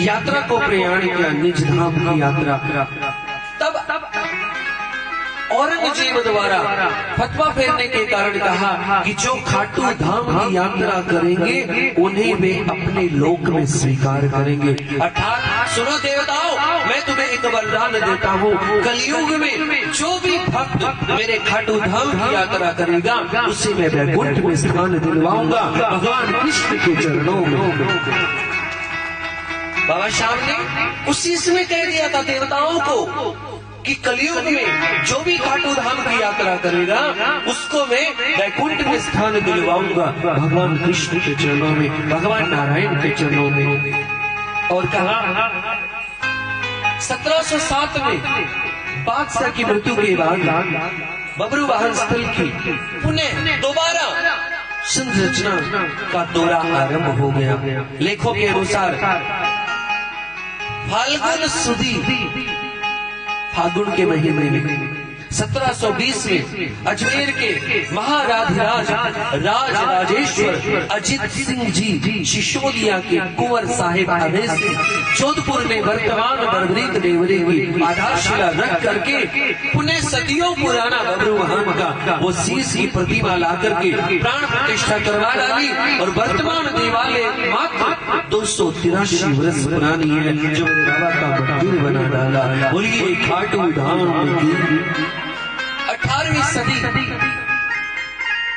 यात्रा को प्रयाण किया, निज धाम की यात्रा। तब औरंगजेब द्वारा फतवा फेरने के कारण कहा कि जो खाटू धाम की यात्रा करेंगे उन्हें वे अपने लोक में स्वीकार करेंगे। अर्थात सुनो देवताओं, मैं तुम्हें एक वरदान देता हूँ, कलयुग में जो भी भक्त मेरे खाटू धाम की यात्रा करेगा उसे मैं वैकुंठ में स्थान दिलवाऊंगा, भगवान कृष्ण के चरणों में। बाबा श्याम ने उसी समय कह दिया था देवताओं को कि कलयुग में जो भी खाटू धाम की यात्रा करेगा उसको मैं वैकुंठ में स्थान दिलवाऊंगा, भगवान कृष्ण के चरणों में, भगवान नारायण के चरणों में। और कहा 1707 में बादशाह की मृत्यु के बाद बबरू वाहन स्थल की पुनः दोबारा संरचना का दौरा आरंभ हो गया। लेखों के अनुसार फाल्गुन सुदी, फागुन के महीने में 1720 में अजमेर के महाराधिराज राज राजेश्वर अजित सिंह जी सिसोदिया के कुंवर साहिब आदेश से जोधपुर में वर्तमान बर्बरीक देवरे की आधारशिला रख करके पुनः सदियों पुराना बबरू वाहन का वो शीश की प्रतिमा ला करके प्राण प्रतिष्ठा करवा डाली और वर्तमान देवालय मात्र 283 वर्ष पुरानी है, जो मेरे बाबा का मंदिर बना डाला। बोलिए खाटू धाम की।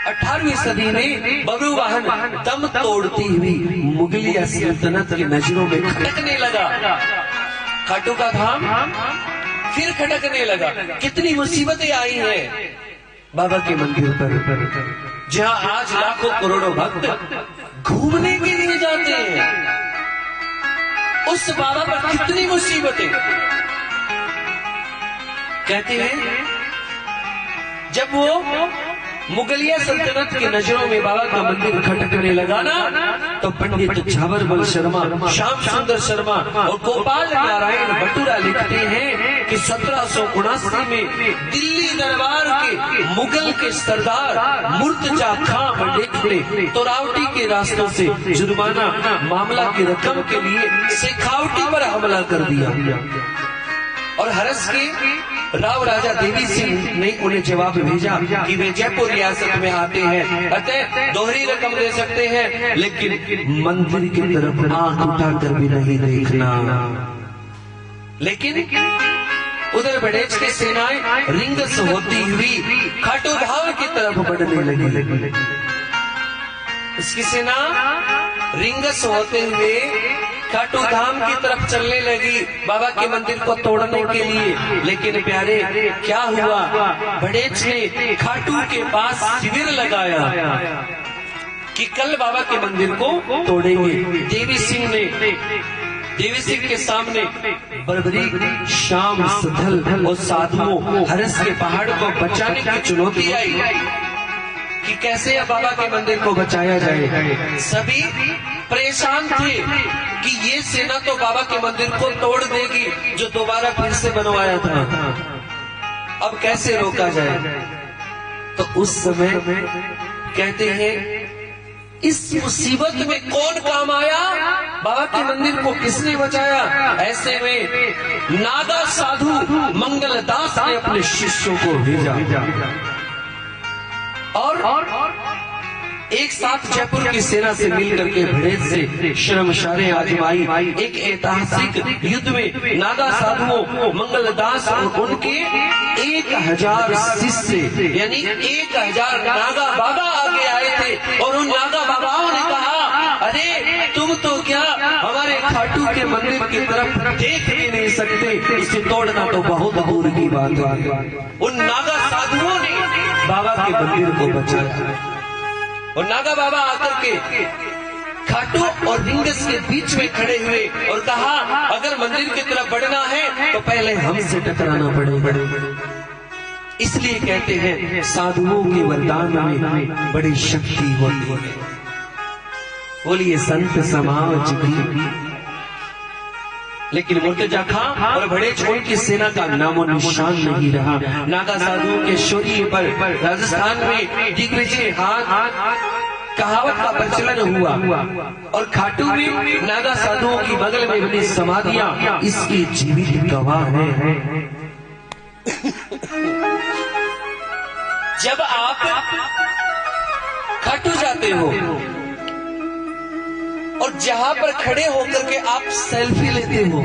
18वीं सदी में बबरू वाहन दम तोड़ती हुई मुगलिया सल्तनत की नजरों में खटकने लगा। खाटू का धाम फिर खटकने लगा। कितनी मुसीबतें आई हैं बाबा के मंदिर पर, जहां आज लाखों करोड़ों भक्त घूमने के लिए जाते हैं, उस बाबा पर कितनी मुसीबतें। कहते हैं जब वो मुगलिया सल्तनत की नजरों में बाबा का मंदिर खटकने लगा ना, तो पंडित झावरमल शर्मा, श्याम सुंदर शर्मा और गोपाल नारायण बटुरा लिखते हैं कि 1779 में दिल्ली दरबार के मुगल के सरदार मुर्तजा खां मलिक ने तोरावटी के रास्तों से जुर्माना मामला की रकम के लिए शेखावटी पर हमला कर दिया और हरस के राव राजा देवी सिंह ने उन्हें जवाब भेजा कि वे जयपुर रियासत में आते हैं, अतः दोहरी रकम दे सकते हैं, लेकिन मंदिर की तरफ आंख उठाकर भी नहीं देखना। लेकिन उधर बड़ेज की सेनाएं रिंगस होती हुई खाटू धाम की तरफ बढ़ने लगी। उसकी सेना रिंगस होते हुए खाटू धाम की तरफ चलने लगी बाबा के मंदिर को तोड़ने के लिए। लेकिन प्यारे क्या हुआ, भड़ेच ने खाटू के पास शिविर लगाया कि कल बाबा के मंदिर को तोड़ेंगे। देवी सिंह के सामने बर्बरी, शाम, सधल और साधुओं हरस के पहाड़ को बचाने की चुनौती आई कि कैसे अब बाबा के मंदिर को बचाया जाए। सभी परेशान थे कि ये सेना तो बाबा के मंदिर को तोड़ देगी जो दोबारा फिर से बनवाया था, अब कैसे रोका जाए। तो उस समय कहते हैं इस मुसीबत में कौन काम आया, बाबा के मंदिर को किसने बचाया। ऐसे में नागा साधु मंगलदास ने अपने शिष्यों को भेजा और एक साथ जयपुर की सेना से मिलकर के भड़ेच से शर्मशारें आजमाई। एक ऐतिहासिक युद्ध में नागा साधुओं मंगलदास और उनके 1000 शिष्य यानी 1000 नागा बाबा आगे आए थे और उन नागा बाबाओं ने कहा, अरे तुम तो क्या हमारे खाटू के मंदिर की तरफ देख भी नहीं सकते, इसे तोड़ना तो बहुत दूर की बात है। उन नागा साधुओं ने बाबा के मंदिर को बचाया और नागा बाबा आकर के खाटू और रिंगस के बीच में खड़े हुए और कहा, अगर मंदिर की तरफ बढ़ना है तो पहले हमसे टकराना पड़ेगा। इसलिए कहते हैं साधुओं के वरदान में बड़ी शक्ति होती है। बोलिए संत समाज की। लेकिन मुर्तजा खां और भड़ेच की सेना का नामो निशान नहीं रहा। नागा साधुओं के शौर्य पर राजस्थान में दिग्विजय कहावत का प्रचलन हुआ और खाटू में नागा साधुओं की बगल में बनी समाधियां इसकी जीवित गवाह है। जब आप खाटू जाते हो और जहां पर खड़े होकर के आप सेल्फी लेते हो,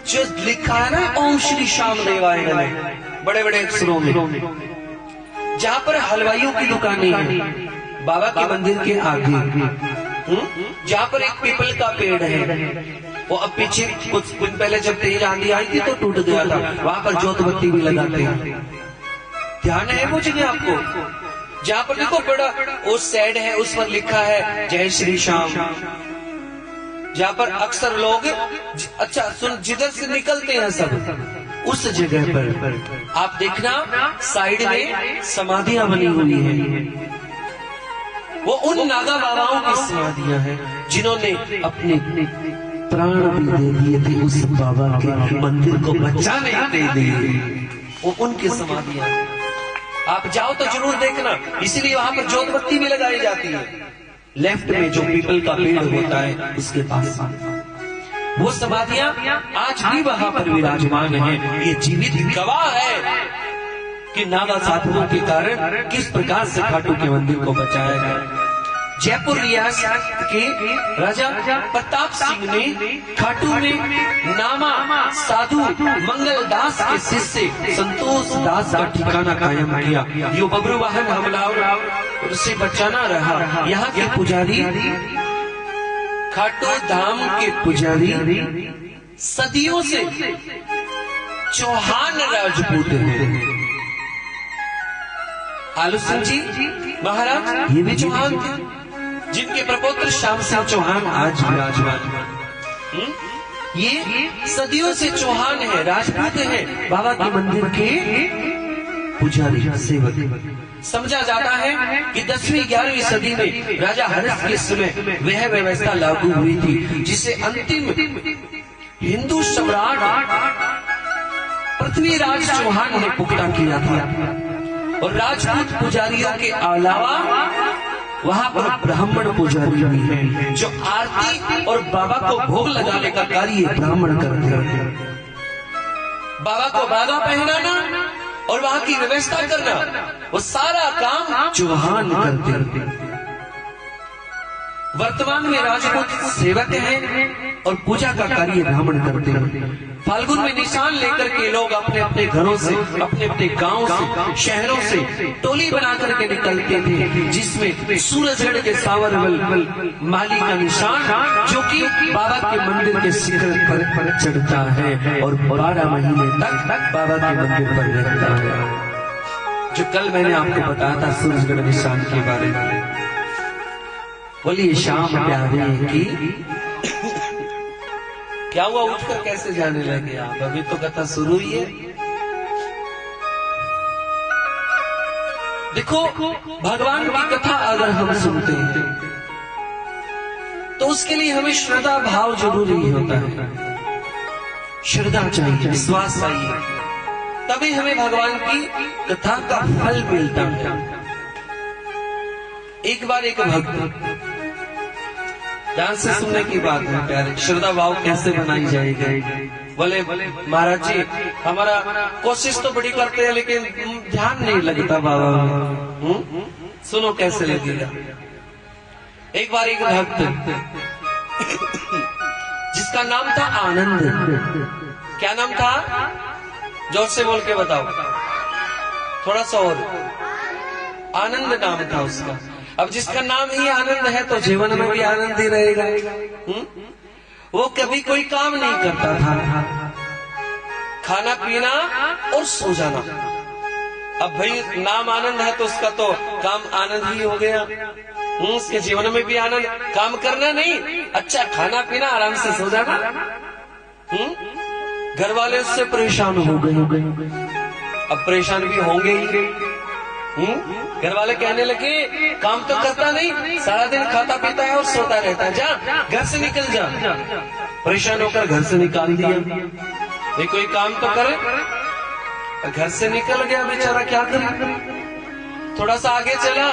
जो लिखा है ना ओम श्री श्याम देवाय नमः बड़े बड़े अक्षरों में, जहां पर हलवाइयों की दुकानें हैं बाबा के मंदिर के आगे, जहां पर एक पीपल का पेड़ है, वो अब पीछे कुछ दिन पहले जब तेज आंधी आई थी तो टूट गया था, वहां पर जोत बत्ती भी लगाते हैं। ध्यान है मुझे आपको, जहां पर देखो बड़ा वो सैड है उस पर लिखा है जय श्री श्याम, जहां पर अक्सर लोग अच्छा सुन जिधर से निकलते हैं सब उस जगह पर आप देखना साइड में समाधियां बनी हुई हैं। वो उन नागा बाबाओं की समाधियां हैं जिन्होंने अपने प्राण भी दे दिए थे उस बाबा के मंदिर को बचाने के लिए। वो उनकी समाधियां, आप जाओ तो जरूर देखना, इसीलिए वहां पर जोत बत्ती भी लगाई जाती है। लेफ्ट में जो पीपल का पेड़ होता है उसके पास वो समाधियां आज भी वहां पर विराजमान है। ये जीवित गवाह है कि नागा साधुओं के कारण किस प्रकार से खाटू के मंदिर को बचाया गया। जयपुर रियासत के राजा प्रताप सिंह ने खाटू में नामा साधु मंगलदास के शिष्य संतोष दास का ठिकाना कायम किया। यो बब्रुवाहन हमलावर से बचाना रहा। यहाँ के पुजारी खाटू धाम के पुजारी सदियों से चौहान राजपूत हैं। आलू सिंह जी महाराज ये भी चौहान थे, जिनके प्रपुत्र श्याम सिंह चौहान आज विराजमान। ये सदियों से चौहान है, राजपूत है, बाबा के मंदिर के पुजारी सेवक। समझा जाता है कि 10वीं 11वीं सदी में राजा हर्ष के समय वह व्यवस्था लागू हुई थी जिसे अंतिम हिंदू सम्राट पृथ्वीराज चौहान ने पुख्ता किया था। और राजपूत पुजारियों के अलावा वहां पर ब्राह्मण पुजारी भी हैं जो आरती और बाबा को भोग लगाने का कार्य ब्राह्मण करते हैं। बाबा को बागा पहनाना और वहां की व्यवस्था करना वो सारा काम चौहान करते हैं। वर्तमान में राजपूत सेवक हैं और पूजा का कार्य ब्राह्मण करते हैं। फाल्गुन में निशान लेकर के लोग अपने अपने घरों से, अपने अपने गांव से, शहरों से टोली बना करके निकलते थे, जिसमें सूरजगढ़ के सावरवल माली का निशान, जो कि बाबा के मंदिर के शिखर पर चढ़ता है और 12 महीने तक बाबा के मंदिर पर रहता है। जो कल मैंने आपको बताया था सूरजगढ़ निशान के बारे में। बोलिए शाम प्यारे की क्या हुआ, उठकर कैसे जाने लगे आप? अभी तो कथा शुरू ही है। देखो, भगवान की कथा अगर हम सुनते हैं तो उसके लिए हमें श्रद्धा भाव जरूरी होता है। श्रद्धा चाहिए, विश्वास चाहिए, तभी हमें भगवान की कथा का फल मिलता है। एक बार एक भक्त, ध्यान से सुनने की बात है प्यारे, श्रद्धा भाव कैसे बनाई जाएगी? बोले महाराज जी, हमारा कोशिश तो बड़ी करते हैं लेकिन ध्यान नहीं लगता बाबा में। सुनो कैसे लगेगा। एक बार एक भक्त जिसका नाम था आनंद। क्या नाम था? जोर से बोल के बताओ, थोड़ा सा और। आनंद नाम था उसका। अब जिसका नाम ही आनंद है तो जीवन में भी आनंद ही रहेगा। वो कभी कोई काम नहीं करता था, खाना पीना और सो जाना। अब भाई नाम आनंद है तो उसका तो काम आनंद ही हो गया। उसके जीवन में भी आनंद, काम करना नहीं, अच्छा खाना पीना, आराम से सो जाना। घर वाले उससे परेशान हो गए। अब परेशान भी होंगे ही। घर वाले कहने लगे काम तो करता नहीं, सारा दिन खाता पीता है और सोता रहता है, जा घर से निकल जा। परेशान होकर घर से निकाल दिया। ये कोई काम तो करे। घर से निकल गया बेचारा, क्या करे? थोड़ा सा आगे चला,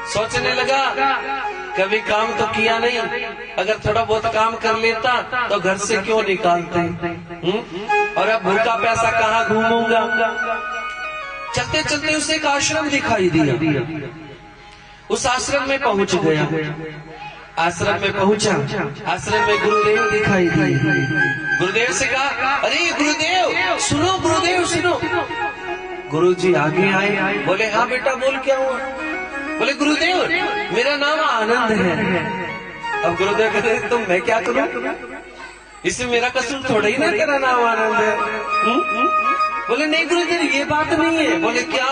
सोचने लगा कभी काम तो किया नहीं, अगर थोड़ा बहुत काम कर लेता तो घर से क्यों निकालते। और अब भूखा पैसा कहाँ घूमूंगा। चलते चलते उसे एक आश्रम दिखाई दिया। उस आश्रम में पहुंच गया। आश्रम में पहुंचा, आश्रम में गुरुदेव दिखाई दिए। गुरुदेव से कहा, अरे गुरुदेव सुनो, गुरुदेव सुनो। गुरुजी आगे आए, बोले हाँ बेटा बोल, क्या हुआ? बोले गुरुदेव मेरा नाम आनंद है। अब गुरुदेव कहते तो मैं क्या करूं, इसमें मेरा कसूर थोड़ा ही ना, तेरा नाम आनंद है। बोले नहीं गुरुदेव ये बात नहीं है। बोले क्या?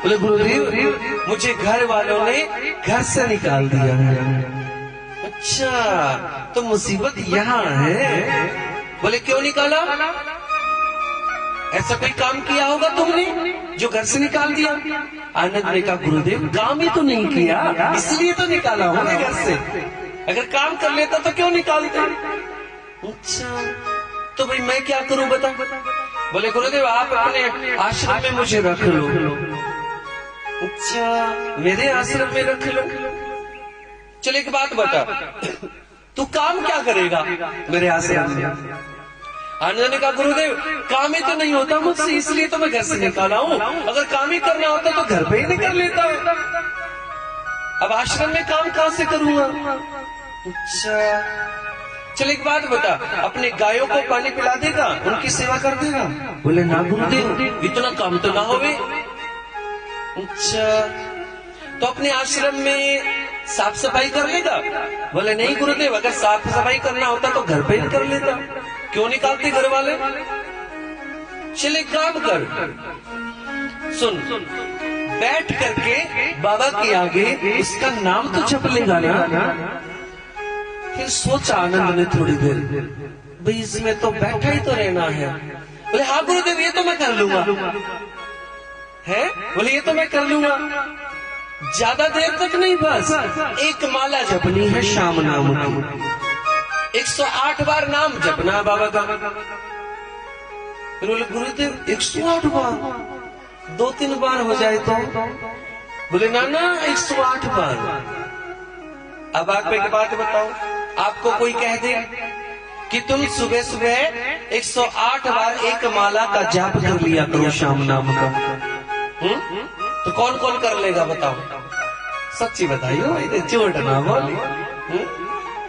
बोले गुरुदेव मुझे घर वालों ने घर से निकाल दिया है। अच्छा तो मुसीबत यहाँ है। बोले क्यों निकाला? ऐसा कोई काम किया होगा तुमने जो घर से निकाल दिया? आनंद ने कहा गुरुदेव काम ही तो नहीं किया, इसलिए तो निकाला होगा घर से। अगर काम कर लेता तो क्यों निकालता? अच्छा तो भाई मैं क्या करूं बता? बोले गुरुदेव आप अपने आश्रम में मुझे रख लो। अच्छा मेरे आश्रम में रख लो। चल एक बात बता, तू काम क्या करेगा मेरे आश्रम में? आनंद ने कहा गुरुदेव काम ही तो नहीं होता मुझसे, इसलिए तो मैं घर से निकाला हूँ। अगर काम ही करना होता तो घर पे ही निकल लेता। अब आश्रम में काम कहाँ से करूंगा? अच्छा चल एक बात बता, अपने गायों को पानी पिला देगा, उनकी सेवा कर देगा? बोले ना गुरुदेव इतना काम तो ना होवे। अच्छा तो अपने आश्रम में साफ सफाई कर लेगा? बोले नहीं गुरुदेव अगर साफ सफाई करना होता तो घर पे ही कर लेता, क्यों निकालते घर वाले? चल एक काम कर, सुन बैठ करके बाबा के आगे उसका नाम तो जप लेगा ना। फिर सोचा आनंद ने थोड़ी देर, भाई इसमें तो बैठा ही तो रहना है। बोले हाँ गुरुदेव ये तो मैं कर लूंगा। है? बोले ये तो मैं कर लूंगा, ज्यादा देर तक नहीं, बस एक माला जपनी है शाम नाम की, 108 बार नाम जपना बाबा का। फिर बोले गुरुदेव 108 बार, 2-3 बार हो जाए तो? बोले ना ना 108 बार। अब आप एक बात बताओ, आपको कोई कह दे कि तुम सुबह सुबह 108 बार एक माला का जाप कर लिया करो शाम नाम का, तो कौन कौन कर लेगा बताओ? सच्ची बताइयो, झूठ ना बोल।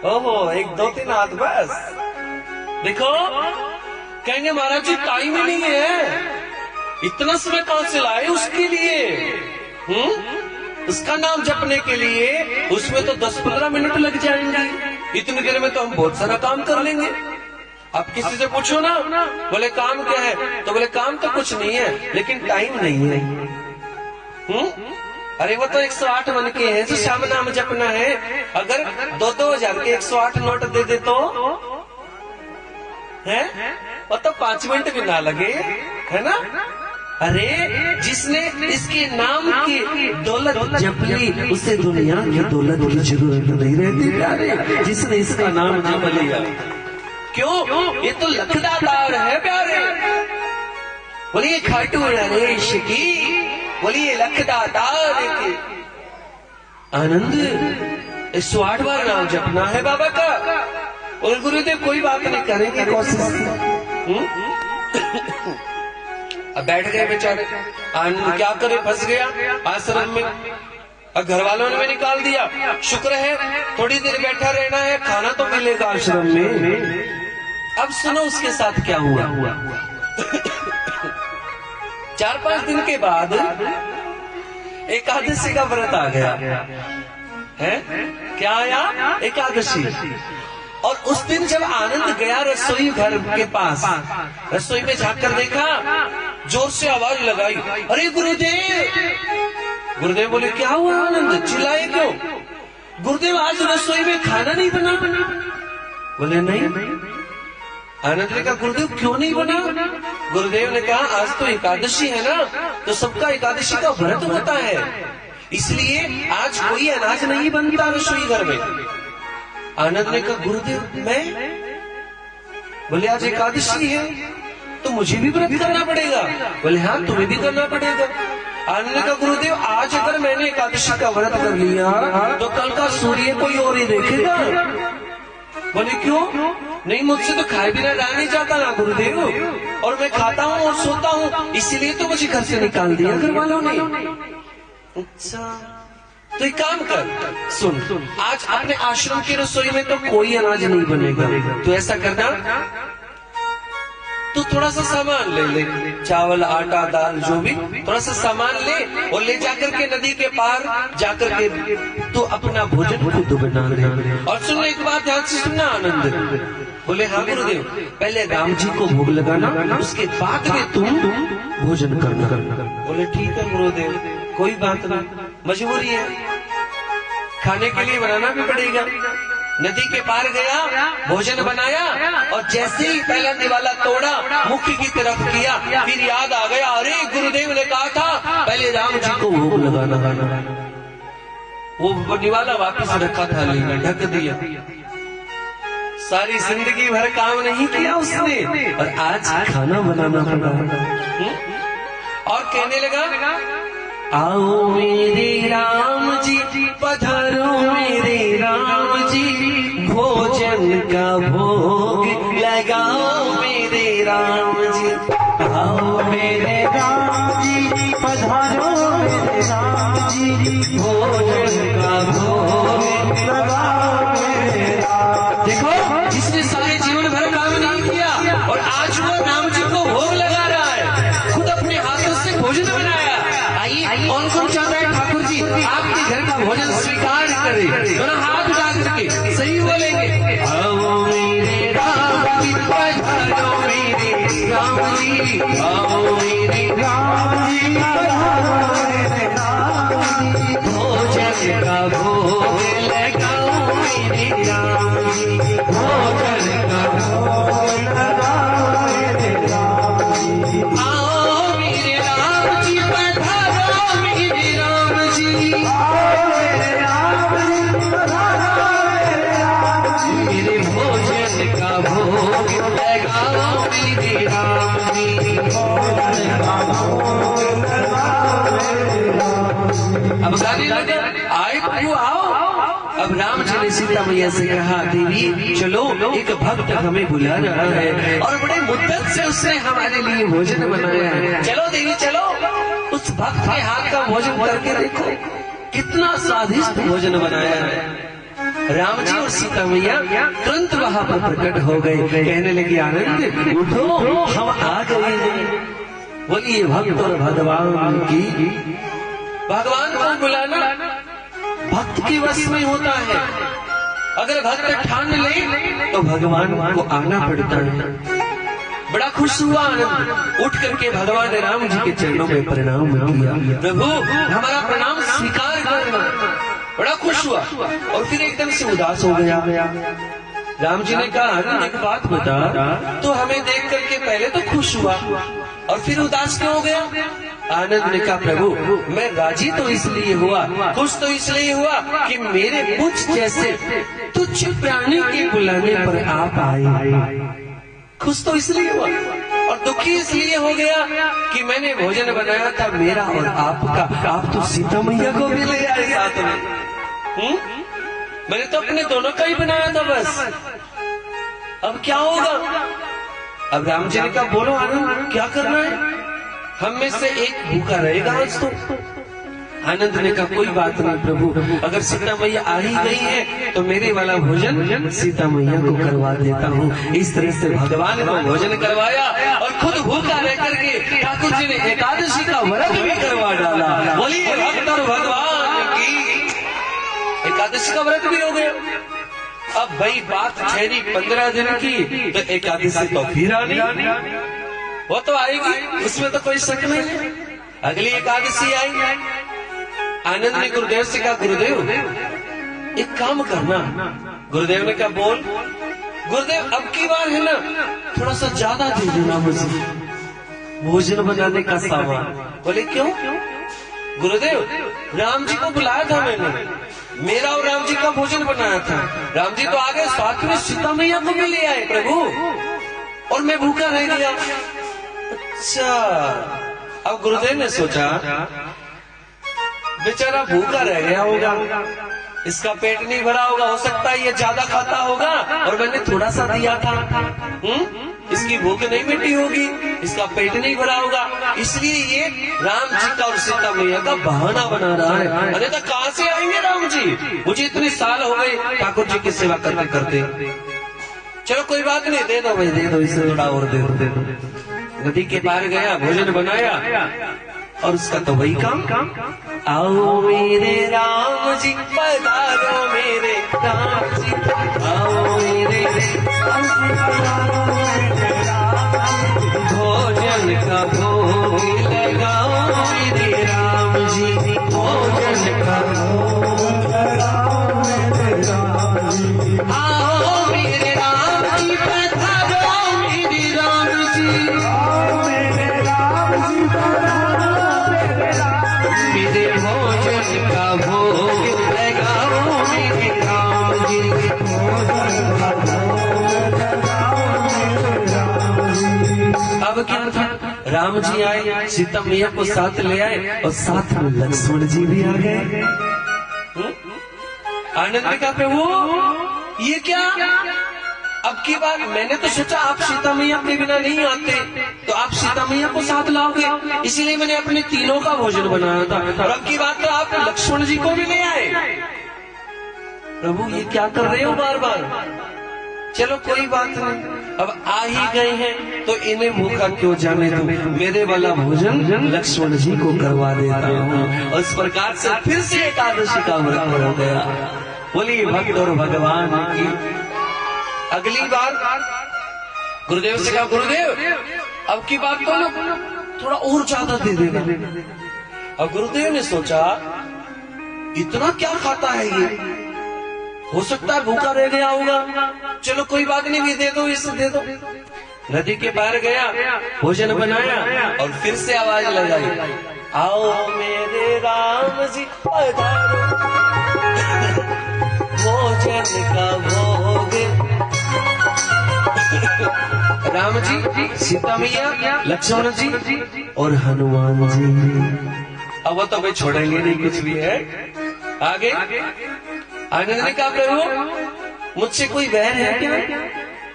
ओहो, 1 2 3 हाथ बस। देखो, कहेंगे महाराज जी टाइम ही नहीं है, इतना समय कहां से लाए उसके लिए? उसका नाम जपने के लिए उसमें तो 10-15 मिनट लग जाएंगे, इतनी देर में तो हम बहुत सारा काम कर लेंगे। अब किसी से पूछो ना, बोले काम क्या है, तो बोले काम तो कुछ नहीं है लेकिन टाइम नहीं है। अरे वो तो 108 मन के हैं जो श्याम नाम जपना है, अगर 2-2 हजार के 108 नोट दे दे तो है, वो तो 5 मिनट भी ना लगे, है ना? अरे जिसने इसके नाम की दौलत जप ली उसे दुनिया की दौलत की जरूरत नहीं रहती प्यारे, जिसने इसका नाम जप लिया। क्यों? ये तो लखदातार है प्यारे। बोलिए खाटू नरेश की, बोलिए लखदातार की। आनंद 108 बार नाम जपना है बाबा का, और गुरुदेव कोई बात नहीं करेंगे कोशिश। अब बैठ गए बेचारे, क्या करे, फंस गया आश्रम में, अब घर वालों ने भी निकाल दिया। शुक्र है थोड़ी देर बैठा रहना है, खाना तो मिलेगा आश्रम में। अब सुनो उसके साथ क्या हुआ। 4-5 दिन के बाद एकादशी का व्रत आ गया है। क्या आया? एकादशी। और उस दिन जब आनंद गया रसोई घर के पास, रसोई में झांक देखा, जोर से आवाज लगाई, अरे गुरुदेव। गुरुदेव बोले क्या हुआ आनंद, चिल्लाए क्यों? गुरुदेव आज रसोई में खाना नहीं बना। बोले नहीं। आनंद ने कहा गुरुदेव क्यों नहीं बना? गुरुदेव ने कहा आज तो एकादशी है ना, तो सबका एकादशी का व्रत होता है, इसलिए आज कोई अनाज नहीं बनता रसोई घर में। आनंद ने कहा गुरुदेव मैं? बोले आज एकादशी है तो मुझे भी व्रत करना पड़ेगा। बोले हाँ तुम्हें भी करना पड़ेगा। आनंद ने कहा गुरुदेव आज अगर मैंने एकादशी का व्रत कर लिया तो कल का सूर्य कोई और ही देखेगा। बोले क्यों? नहीं मुझसे तो खाए बिना रहा नहीं जाता ना गुरुदेव, और मैं खाता हूँ और सोता हूँ, इसीलिए तो मुझे घर से निकाल दिया घर वालों ने। अच्छा तो एक काम कर, सुन आज अपने आश्रम की रसोई में तो कोई अनाज नहीं बनेगा, तो ऐसा करना तू थोड़ा सा सामान ले, चावल आटा दाल जो भी, थोड़ा सा सामान ले और ले जाकर के नदी के पार जाकर के तू अपना भोजन खुद बना ले। और सुन एक बात ध्यान से सुनना आनंद। बोले हाँ गुरुदेव, पहले राम जी को भोग लगाना, उसके बाद में तुम भोजन करना। बोले ठीक है गुरुदेव कोई बात नहीं, मजबूरी है, खाने के लिए बनाना भी पड़ेगा। नदी के पार गया, भोजन बनाया, और जैसे ही पहला निवाला तोड़ा मुखी की तरफ किया, फिर याद आ गया अरे गुरुदेव ने कहा था पहले राम जी को भोग लगाना। वो निवाला वापस रखा था, लेकिन ढक दिया। सारी जिंदगी भर काम नहीं किया उसने, और आज खाना बनाना पड़ा। और कहने लगा आओ मेरे राम जी पधारो मेरे राम जी, भोजन का भोग लगाओ मेरे राम जी। आओ मेरे राम जी पधारो मेरे राम जी, भोजन का भोग लगाओ मेरे राम। देखो जिसने सारे जीवन भर काम नहीं किया और आज वो राम जी को भोग लगा रहा है, खुद अपने हाथों से भोजन बनाया। आइए कौन कौन चाहता है ठाकुर जी आपके घर का भोजन स्वीकार करे, दोनों हाथ उठा करके सही बोलेंगे। आओ मेरे राम जी पधारो मेरे राम जी, आओ मेरे राम जी पधारो मेरे राम जी, भोजन का भोग लगाओ मेरे राम जी, भोजन का भोग लगाओ मेरे राम जी। आओ मेरे राम जी पधारो मेरे राम जी, आओ मेरे राम जी पधारो मेरे राम जी, मेरे भोजन का भोग लगाओ मेरे राम जी, भोजन का भोग लगाओ मेरे राम जी। अब गाने लगे आए प्रभु आओ। अब राम जी ने सीता मैया से कहा देवी चलो एक भक्त हमें बुला रहा है, और बड़े मुद्दत से उसने हमारे लिए भोजन बनाया है, चलो देवी चलो। उस भक्त के हाथ का भोजन करके देखो कितना स्वादिष्ट भोजन बनाया है। राम जी और सीता मैया तुरंत वहां पर प्रकट हो गए। कहने लगे आनंद उठो, हम आ गए हैं। बोलिए भक्त और भगवान की। भगवान को बुलाना भक्त के वश में होता है। अगर भक्त ठान ले तो भगवान को आना पड़ता है। बड़ा खुश हुआ आनंद, उठ करके भगवान राम जी के चरणों में प्रणाम किया। प्रभु हमारा प्रणाम स्वीकार करना। बड़ा खुश हुआ और फिर एकदम से उदास हो गया। राम जी ने कहा आनंद एक बात बता, तो हमें देख करके पहले तो खुश हुआ और फिर उदास क्यों हो गया? आनंद ने कहा प्रभु मैं राजी तो इसलिए हुआ, खुश तो इसलिए हुआ कि मेरे मुझ जैसे तुच्छ प्राणी के बुलाने पर आप आए। खुश तो इसलिए हुआ और दुखी इसलिए हो गया कि मैंने भोजन बनाया था मेरा और आपका, आप तो सीता मैया को भी ले आए साथ में। मैंने तो अपने दोनों का ही बनाया था बस, अब क्या होगा? अब राम जी ने कहा बोलो आनंद क्या करना है? हम में से एक भूखा रहेगा आज तो। आनंद ने कहा कोई बात नहीं प्रभु, अगर सीता मैया आ ही गई है तो मेरे वाला भोजन सीता मैया को करवा देता हूँ। इस तरह से भगवान को भोजन करवाया और खुद भूखा रह करके ठाकुर जी ने एकादशी का व्रत भी करवा डाला। बोलिए भक्त और भगवान की। एकादशी का व्रत भी हो गया। अब भाई बात ठहरी 15 दिन की, तो एकादशी तो फिर आनी, वो तो आएगी, उसमें तो कोई शक नहीं। अगली एकादशी आई। आनंद ने गुरुदेव से कहा गुरुदेव एक काम करना। गुरुदेव ने कहा बोल। गुरुदेव अब की बार है ना थोड़ा सा ज्यादा दे देना मुझे भोजन बनाने का सामान। बोले क्यों? गुरुदेव राम जी को बुलाया था मैंने, मेरा और राम जी का भोजन बनाया था। राम जी तो आ गए, साथ में सीता मैया को भी ले आए प्रभु, और मैं भूखा रह गया। अच्छा अब गुरुदेव ने सोचा बेचारा भूखा रह गया होगा, इसका पेट नहीं भरा होगा, हो सकता है ये ज्यादा खाता होगा और मैंने थोड़ा सा दिया था। इसकी भूख नहीं मिटी होगी, इसका पेट नहीं भरा होगा, इसलिए ये राम जी का और सीता मैया का बहाना बना रहा है। अरे तो कहां से आएंगे राम जी? मुझे इतने साल हो गए ठाकुर जी की सेवा करते करते। चलो कोई बात नहीं, दे दो भाई, दे दो, इससे थोड़ा और दे दो। नदी के पार गया, भोजन बनाया और उसका तो वही काम। आओ मेरे राम जी पधारो मेरे राम जी, आओ मेरे भोजन का भोग लगाओ मेरे राम जी, भोजन का भोग लगाओ मेरे राम जी। आओ मेरे राम जी पधारो मेरे राम जी, आओ मेरे राम जी पधारो मेरे भोजन का भोग लगाओ मेरे राम जी, भोजन का भोग लगाओ मेरे राम जी। अब क्या था, राम जी आए, सीता मैया को साथ ले आए और साथ में लक्ष्मण जी भी आ गए। आनंद का प्रभु ये क्या? अब की बार मैंने तो सोचा आप सीता मैया के बिना नहीं आते, तो आप सीता मैया को साथ लाओगे, इसीलिए मैंने अपने तीनों का भोजन बनाया था, और अब की बात तो आप लक्ष्मण जी को भी ले आए। प्रभु ये क्या कर रहे हो बार बार? चलो कोई बात नहीं, अब आ ही गए हैं तो इन्हें भूखा क्यों जाने दो, मेरे वाला भोजन लक्ष्मण जी को करवा देता हूँ। और इस प्रकार से फिर से एकादशी का व्रत हो गया। बोलिए भक्त और भगवान की। अगली बार गुरुदेव से कहा गुरुदेव अब की बात तो ना थोड़ा और ज्यादा दे देना। अब गुरुदेव ने सोचा इतना क्या खाता है ये, हो सकता है भूखा रह गया होगा, चलो कोई बात नहीं, भी दे दो, इसे दे दो। नदी के पार गया, भोजन बनाया और फिर से आवाज लगाई, आओ मेरे राम जी पधारो भोजन का भोग। राम जी, सीता मैया, लक्ष्मण जी और हनुमान जी। अब वो तो भाई छोड़ेंगे नहीं, कुछ भी है। आगे आनंद ने कहा प्रभु मुझसे कोई वैर है क्या,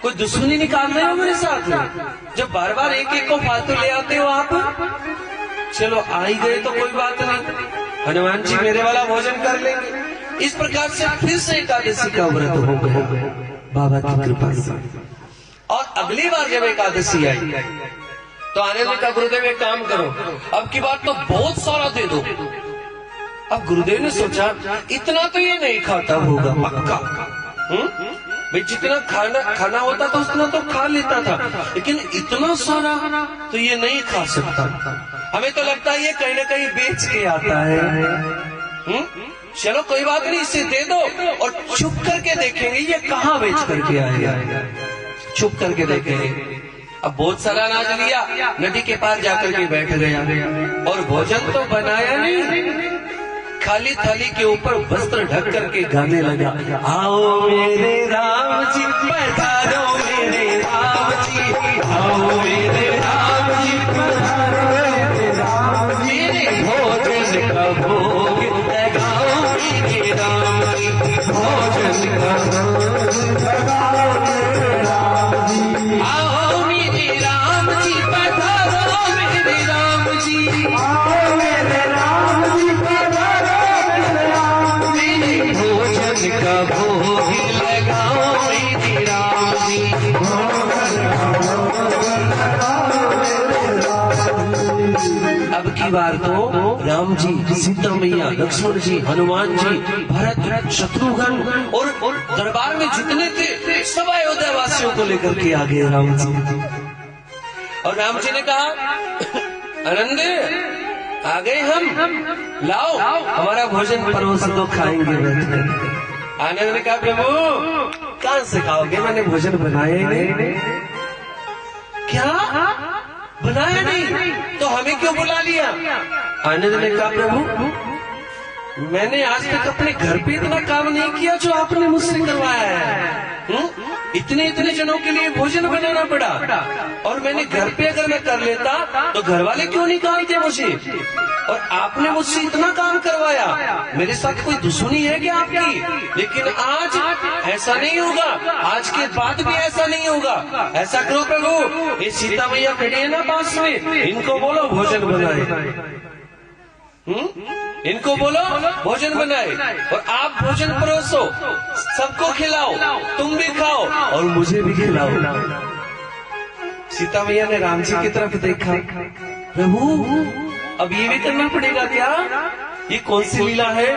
कोई दुश्मनी निकाल रहे हो मेरे साथ, जब बार बार एक एक को फालतू ले आते हो आप। चलो आ ही गए तो कोई बात नहीं, हनुमान जी मेरे वाला भोजन कर लेंगे। इस प्रकार से फिर से एकादशी का व्रत हो गया बाबा की कृपा से। और अगली बार जब एकादशी आई तो आनंद ने कहा गुरुदेव एक काम करो, अब की बात तो बहुत सारा दे दो। अब गुरुदेव ने सोचा इतना तो ये नहीं खाता होगा पक्का, भाई जितना खाना होता था उतना तो खा लेता था, लेकिन इतना सारा तो ये नहीं खा सकता। हमें तो लगता है ये कहीं ना कहीं बेच के आता है। चलो कोई बात नहीं, इसे दे दो और छुप करके देखेंगे ये कहाँ बेच करके आएगा। छुप करके देखेंगे। अब बहुत सारा अनाज लिया, नदी के पास जाकर के बैठ गया और भोजन तो बनाया नहीं, खाली थाली के ऊपर वस्त्र ढक करके गाने लगा, आओ मेरे राम जी पधारो मेरे राम जी, आओ मेरे राम जी पधारो मेरे राम जी, मेरे भोजन का भोग लगाओ मेरे राम जी, भोजन का भोग लगाओ मेरे राम जी, आओ मेरे राम जी पधारो मेरे राम जी, आओ मेरे राम जी पधारो का भोग लगाओ मेरे राम जी। अब की बार तो राम जी, सीता मैया, लक्ष्मण जी, हनुमान जी, भरत, शत्रुघ्न और दरबार में जितने थे सब अयोध्या वासियों को लेकर के आ गए राम जी। और राम जी ने कहा आनंद आ गए हम, लाओ हमारा भोजन परोस दो, खाएंगे बैठकर। आनंद ने कहा प्रभु कहां से खाओगे, मैंने भोजन बनाया ही नहीं। क्या बनाया नहीं तो हमें क्यों बुला लिया? आनंद ने कहा प्रभु मैंने आज तक अपने घर पे इतना काम नहीं किया जो आपने मुझसे करवाया है। इतने जनों के लिए भोजन बनाना पड़ा, और मैंने घर पे अगर मैं कर लेता तो घर वाले क्यों निकालते मुझे, और आपने मुझसे इतना काम करवाया, मेरे साथ कोई दुश्मनी है क्या आपकी? लेकिन आज ऐसा नहीं होगा, आज के बाद भी ऐसा नहीं होगा। ऐसा करो प्रभु, ये सीता मैया खड़ी है ना पास में, इनको बोलो भोजन बनाए, इनको बोलो भोजन बनाए और आप भोजन परोसो, सबको खिलाओ, तुम भी खाओ और मुझे भी खिलाओ। सीता मैया ने राम जी की तरफ देखा, प्रभु अब ये भी करना पड़ेगा क्या? ये कौन सी लीला है?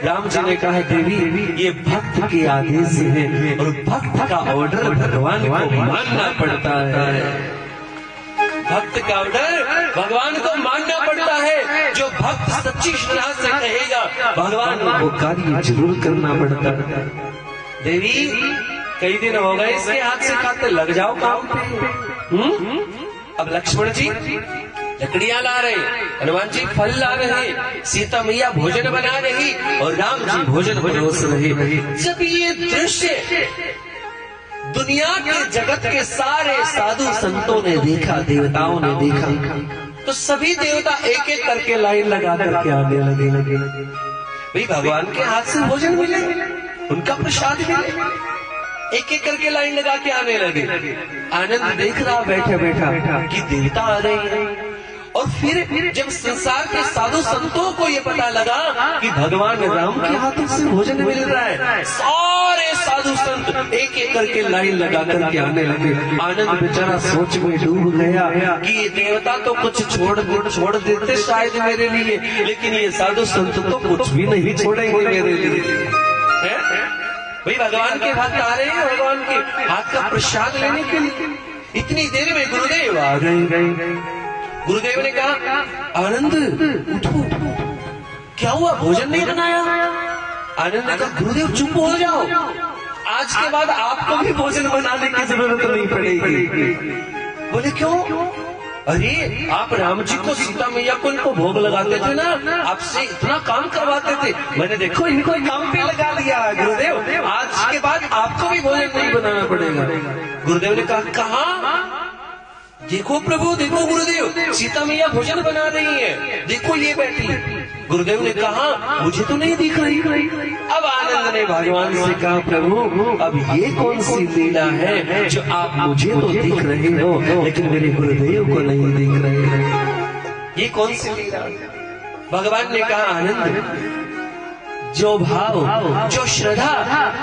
राम जी ने कहा देवी ये भक्त के आदेश है और भक्त का ऑर्डर भगवान को मानना पड़ता है। भक्त का ऑर्डर भगवान को मानना पड़ता है। जो भक्त सच्ची श्रद्धा से कहेगा भगवान को कार्य जरूर करना पड़ता है। देवी कई दिन हो गए इसके हाथ से खाते, लग जाओ काम पे। अब लक्ष्मण जी लकड़ियां ला रहे, हनुमान जी फल ला रहे, सीता मैया भोजन बना रही और राम जी भोजन परोस रहे। जब ये दृश्य दुनिया के जगत के सारे साधु संतों ने देखा, देवताओं ने देखा, तो सभी देवता एक एक करके लाइन लगा करके आने लगे। भाई भगवान के हाथ से भोजन मिले, उनका प्रसाद मिले, एक एक करके लाइन लगा के आने लगे। आनंद देख रहा बैठे बैठा कि देवता आ रहे हैं। और फिर जब संसार के साधु संतों को ये पता लगा कि भगवान राम के हाथों से भोजन मिल रहा है, सारे साधु संत एक एक करके लाइन लगा करके आने लगे। आनंद बेचारा सोच में डूब गया कि ये देवता तो कुछ छोड़ देते शायद मेरे लिए, लेकिन ये साधु संत तो कुछ भी नहीं छोड़ेंगे मेरे लिए। भाई भगवान के भक्त आ रहे हैं, भगवान के हाथ का प्रसाद लेने के लिए। इतनी देर में गुरुदेव आ गए। गुरुदेव ने कहा आनंद उठो, क्या हुआ, भोजन नहीं बनाया? आनंद ने कहा गुरुदेव चुप हो जाओ, आज के बाद आपको भी भोजन बनाने की जरूरत नहीं पड़ेगी। बोले क्यों? अरे आप राम जी को, सीता मैया को इनको भोग लगाते थे ना, आपसे इतना काम करवाते थे, मैंने देखो इनको काम पे लगा लिया गुरुदेव, आज के बाद आपको भी भोजन नहीं बनाना पड़ेगा। गुरुदेव ने कहा कहाँ? देखो प्रभु, देखो गुरुदेव, सीता मैया भोजन बना रही है, देखो ये बैठी। गुरुदेव ने कहा मुझे तो नहीं दिख रही। अब आनंद ने भगवान से कहा प्रभु अब ये कौन सी लीला है जो आप मुझे तो दिख रहे हो लेकिन मेरे गुरुदेव को नहीं दिख रहे, ये कौन सी लीला? भगवान ने कहा आनंद जो भाव, जो श्रद्धा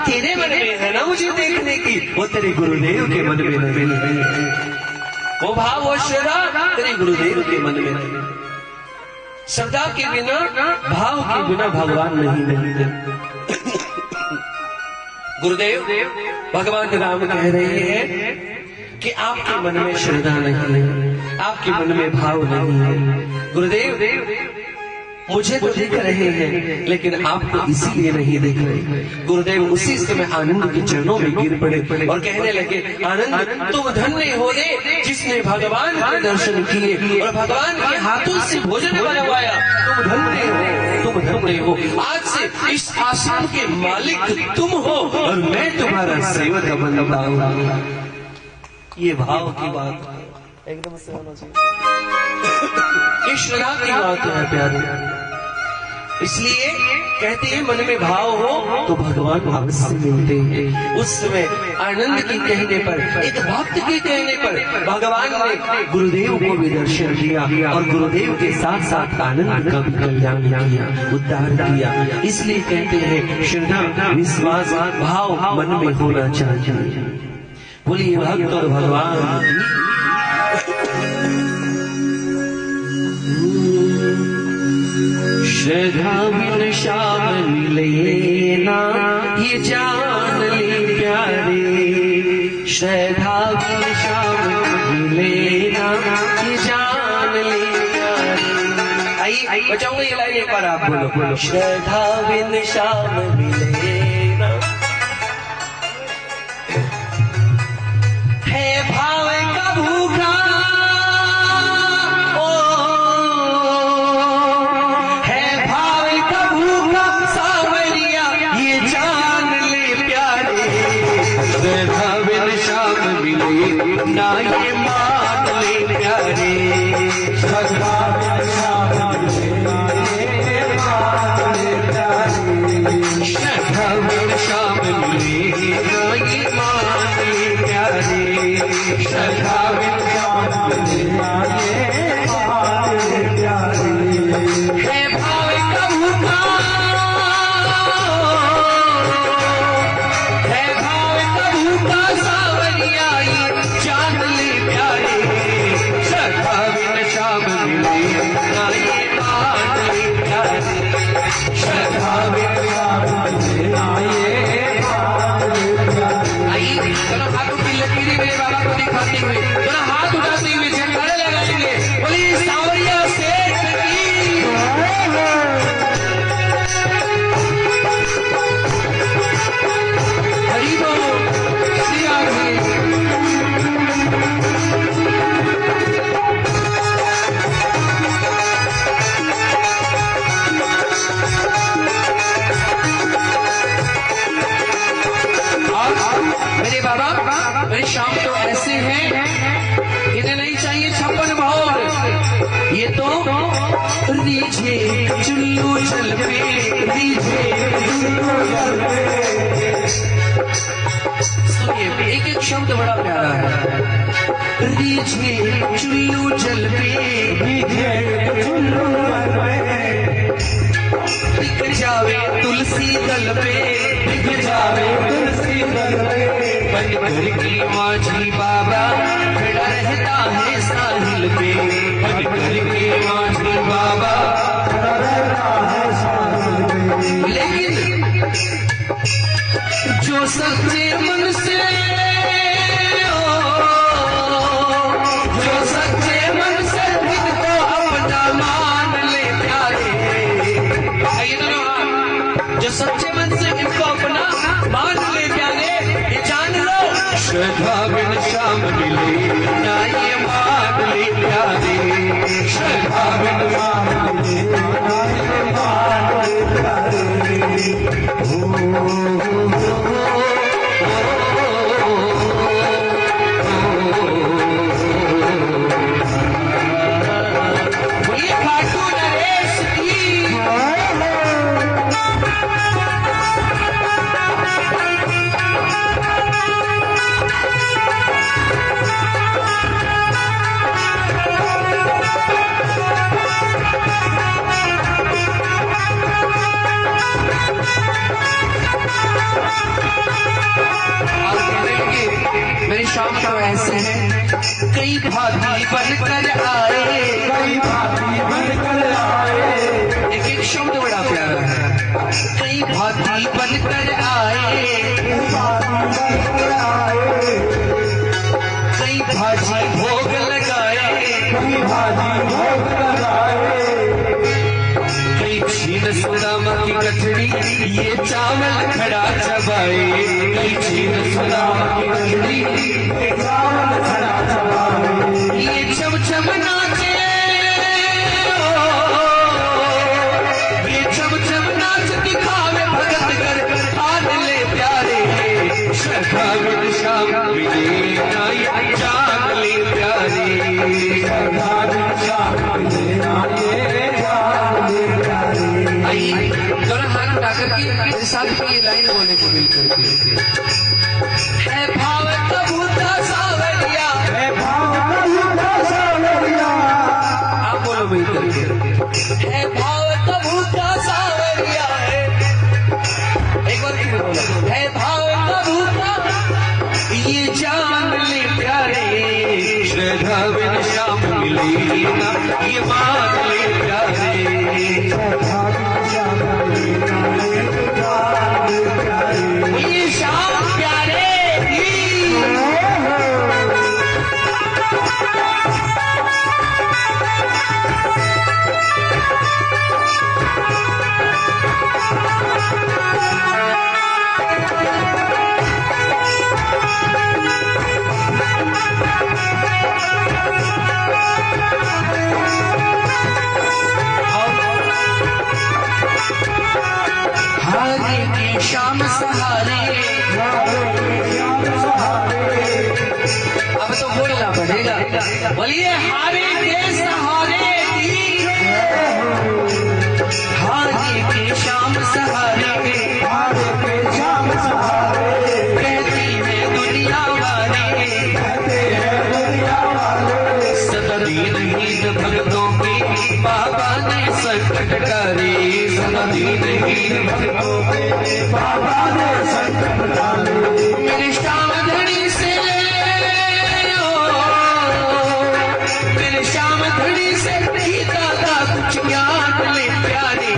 तेरे मन में है ना मुझे देखने की, वो तेरे गुरुदेव के मन में नहीं है। वो भाव, वो श्रद्धा तेरे गुरुदेव के मन में नहीं। श्रद्धा के बिना, भाव के बिना भगवान नहीं। गुरुदेव भगवान राम कह रहे हैं कि आपके मन में श्रद्धा नहीं है, आपके मन में भाव नहीं है। गुरुदेव मुझे तो दिख रहे हैं, लेकिन आपको इसीलिए नहीं दिख रहे। गुरुदेव उसी समय आनंद के चरणों में गिर पड़े और कहने लगे, आनंद तुम धन्य हो रे जिसने भगवान के दर्शन किए और भगवान के हाथों से भोजन बनवाया। तुम धन्य हो, तुम धन्य हो। आज से इस आश्रम के मालिक तुम हो और मैं तुम्हारा सेवक बनता हूँ। ये भाव की बात एकदम से होना चाहिए। ये श्रद्धा की बात है प्यारे। इसलिए कहते हैं मन में भाव हो तो भगवान अवश्य मिलते हैं। उस समय आनंद के कहने पर, एक भक्त के कहने पर भगवान ने गुरुदेव को भी दर्शन दिया और गुरुदेव के साथ साथ आनंद का भी कल्याण किया, उद्धार किया। इसलिए कहते हैं श्रद्धा, विश्वास, भाव मन में होना चाहिए। बोलिए भक्त और भगवान। श्रद्धा बिन श्याम मिले ना, ये जान ले प्यारे। श्रद्धा बिन श्याम मिले ना, ये जान ले प्यारे। आइए बचाऊंगा ये लाइन एक बार आप बोलो। श्रद्धा बिन श्याम मिले ना, है भाव का भूखा, ना ये मान ले प्यारे। श्रद्धा बिन श्याम मिले, मान ले प्यारे। श्रद्धा बिन श्याम मिले, ना ये मान ले प्यारे। श्रद्धा बिन श्याम मिले, मान ले प्यारे। है भाव का भूखा, है भाव का भूखा सावरिया, जान ले प्यारे। श्रद्धा बिन श्याम मिले, ना ये मान ले प्यारे। श्रद्धा बिन श्याम मिले, ना ये मान ले प्यारे। आइए दोनों हाथों की लकीरें मेरे बाबा को दिखाते हुए, दोनों हाथ उठाते हुए जयकारे लगाएंगे। बोलिए सावरिया सेठ की। हरि बोल, श्री राधे। मेरे बाबा, मेरे शाम तो ऐसे हैं, इन्हें नहीं चाहिए 56 भोर। ये तो रीझे चुल्लू चल पे, रीझे चुल्लू चल पे। सुनिए एक एक शब्द बड़ा प्यारा है। रीझे चुल्लू चल पे, रीझे चुल्लू चल पे। दिख जावे तुलसी दल पे, दिख जावे तुलसी दल पे। बनकर की माझी बाबा खड़ा रहता है साहिल पे। बनकर की माझी बाबा खड़ा रहता है साहिल पे। लेकिन जो सच्चे मन से, जो सच्चे मन से इनको अपना मान ले प्यारे। आइए दोनों, जो सच्चे मन से इनको अपना मान ले प्यारे, ये जान लो। श्रद्धा बिन श्याम मिले, ना ये मान ले प्यारे। श्रद्धा बिन श्याम मिले, ना ये मान ले प्यारे। बोलिए खाटू नरेश की। शाम तो ऐसे हैं कई भांति बनकर आए, कई भांति बनकर आए, एक एक शब्द बड़ा प्यारा है। कई भांति बनकर आए, कई भांति बनकर आए, कई भाजी भोग लगाए, कई भांति भोग लगाए, कई छीन सुदामा की कचड़ी ये चावल खड़ा चबाए, कई छीन सुदामा की कचड़ी ये चावल खड़ा चबाए, ये चमचम नाचे, ये चमचम नाच दिखावे भगत कर आन ले प्यारे, श्रद्धा बिन शाम मिले ना ये जान ले प्यारे, श्रद्धा बिन शाम मिले ना ये जान ले प्यारे। आइए दोनों हाथ उठाकर के मेरे साथ में ये लाइन बोलने को मिल करके है भाव कबूता सावरिया, है भाव कबूता सावरिया, आप बोलो मिल करके है भाव कबूता सावरिया है, एक बार फिर बोलो है भाव कबूता ये जान ले प्यारे, श्रद्धा बिन शाम मिले ना ये मान ले प्यारे, श्रद्धा बिन शाम मिले ना ये जान ले प्यारे। ये शाम प्यारे की हारे की शाम सहारे, अब तो बोलना पड़ेगा, बोलिए हारे के सहारे की, हारे की शाम सहारे, हारे के शाम सहारे, कहती है दुनिया वाले, कहते हैं दुनिया वाले, सदा दीन हीन भक्तों की बाबा ने संकट टारे, सदा दीन हीन भक्तों के बाबा ने संकट टाले, मेरे श्याम धड़ी से मेरे श्याम धड़ी से ही दादा कुछ ज्ञान ले प्यारे,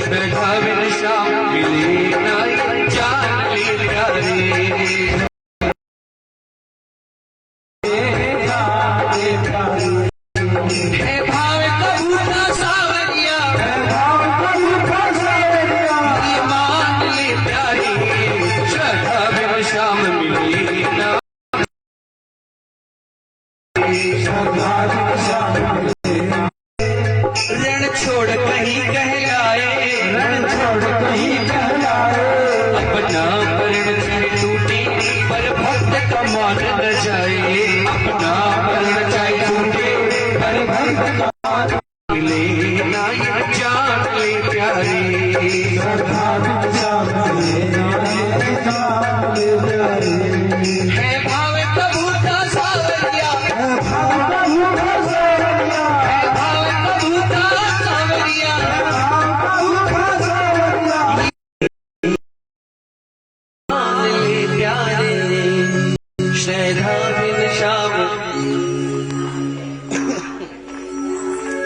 श्रद्धा बिन श्याम मिले ना जान ले प्यारे, है भाव कबूता सावरिया, भाव कबूता सावरिया, ये मान ले प्यारे, श्रद्धा बिन श्याम मिले ना, श्रद्धा बिन शाम मिले ना, ऋण छोड़ कहीं कहलाए, रण छोड़ कहीं कहलाए, अपना परण चाहे टूटे पर भक्त का मान न जाए, अपना परण चाहे टूटे पर भक्त का मिले ना ये जान ले प्यारे, श्रद्धा बिन शाम मिले ना ये जान ले प्यारे। है भाव कबूता सावरिया, भाव कबूता सावरिया, है भाव कबूता सावरिया, भाव कबूता सावरिया, मान ले प्यारे, श्रद्धा बिन श्याम,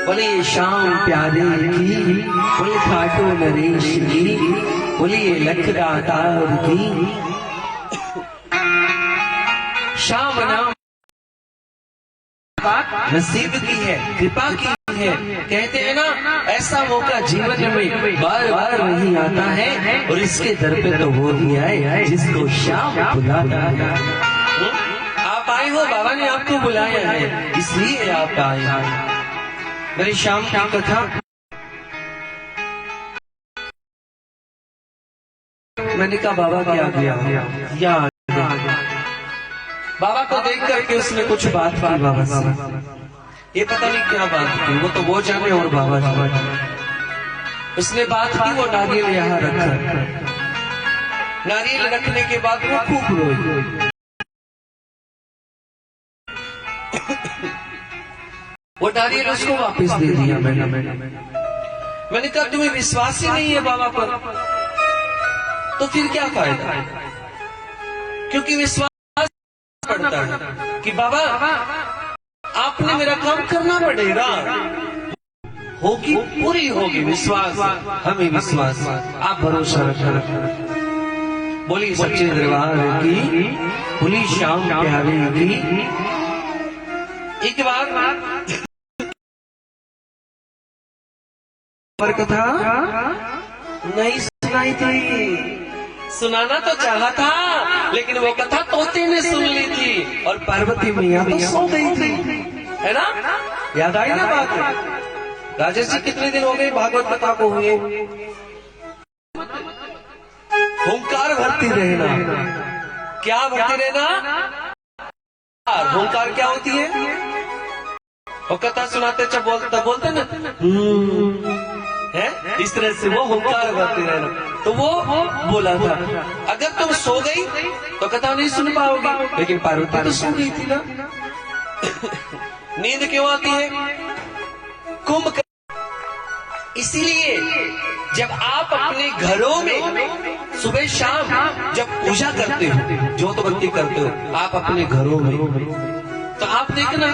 बोलिए शाम प्यारे की, बोले खाटू नरेश की, बोलिए लखदातार की, शाम नाम नसीब की है, कृपा की है, कहते हैं ना ऐसा मौका जीवन में बार बार नहीं आता है, और इसके दर पे तो वो ही आए जिसको शाम बुलाता है। आप आए हो, बाबा ने आपको बुलाया है, इसलिए आप आए हैं। मेरी शाम की कथा मैंने कहा बाबा क्या गया याद, बाबा को देख करके उसने कुछ बात की बाबा से, ये पता नहीं क्या बात की, वो तो वो जाने और बाबा जाने। उसने बात की, वो नारियल यहाँ रखा, नारियल रखने के बाद वो खूब रोई, वो नारियल उसको वापस दे दिया। मैंने कहा तुम्हें विश्वास ही नहीं है बाबा पर, तो फिर क्या फायदा, क्योंकि विश्वास पड़ता पड़ता है कि बाबा आपने मेरा काम करना पड़ेगा, होगी पूरी होगी, विश्वास, हमें विश्वास, आप भरोसा रखना। बोली सच्चे दरबार की, बोली श्याम प्यारे की। एक बार पर कथा नहीं सुनाई थी, सुनाना तो चाहा था, लेकिन वो कथा तोते ने सुन ली थी और पार्वती मैया तो सो गई थी, है ना? याद आई ना बात? राजेश जी कितने दिन हो गए भागवत कथा को हुए? ओंकार भरती रहना। क्या भरती रहना? ओंकार क्या होती है? वो कथा सुनाते जब बोलते ना है, इस तरह से वो ओंकार भरती रहना। तो वो बोला था अगर तुम सो गई तो कथा नहीं सुन पाओगी, लेकिन पार्वती तो सो गई थी ना। नींद क्यों आती है? कुंभ, इसीलिए जब आप अपने घरों में सुबह शाम जब पूजा करते हो, ज्योत बत्ती करते हो आप अपने घरों में, तो आप देखना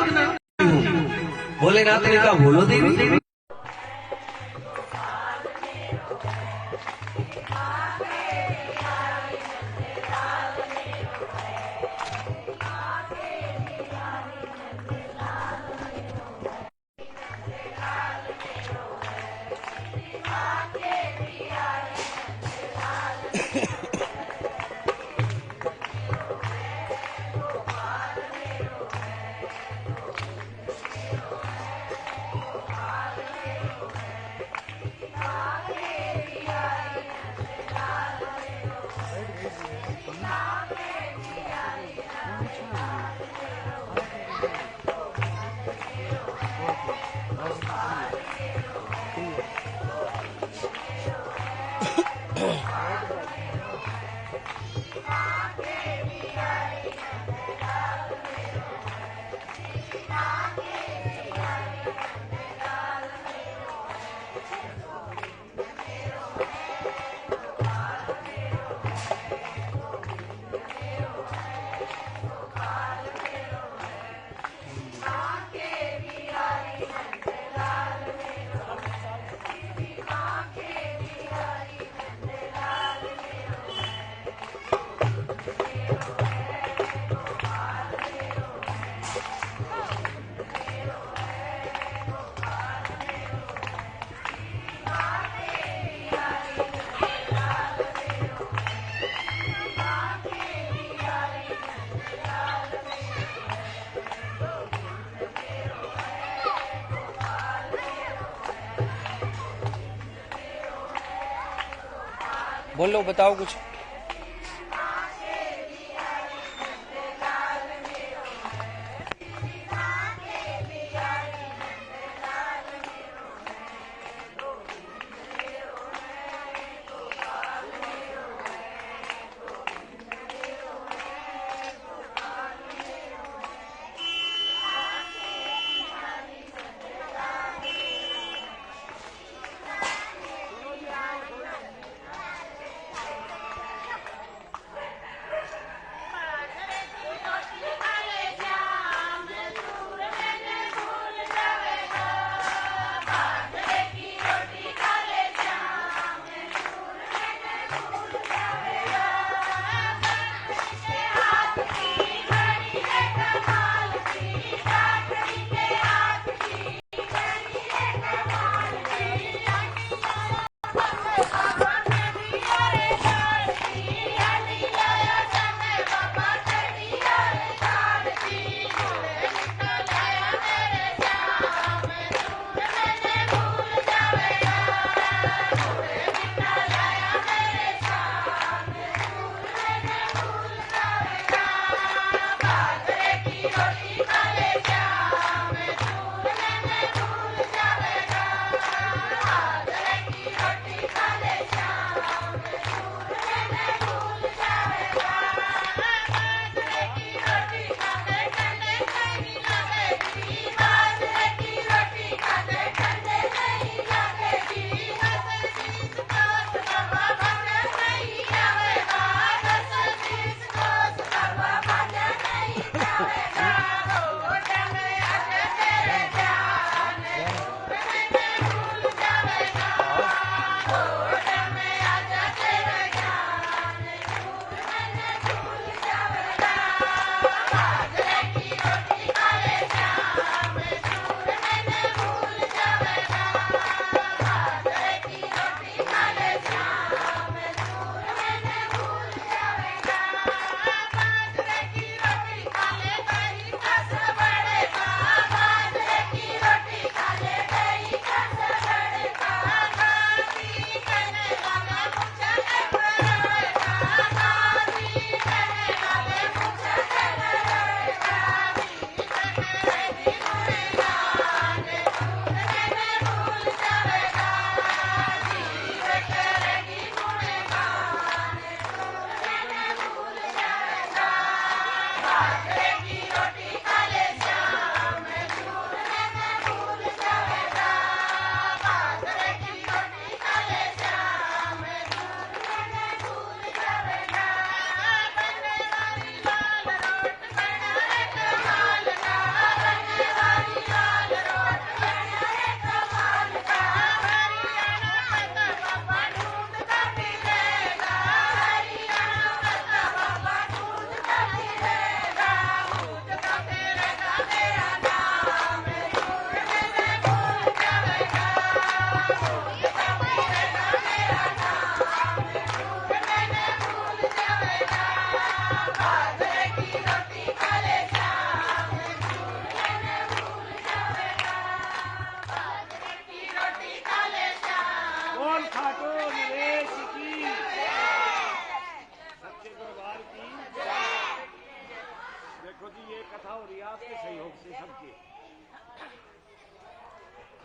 भोलेनाथ ने कहा बोलो देवी। बोलो, बताओ कुछ।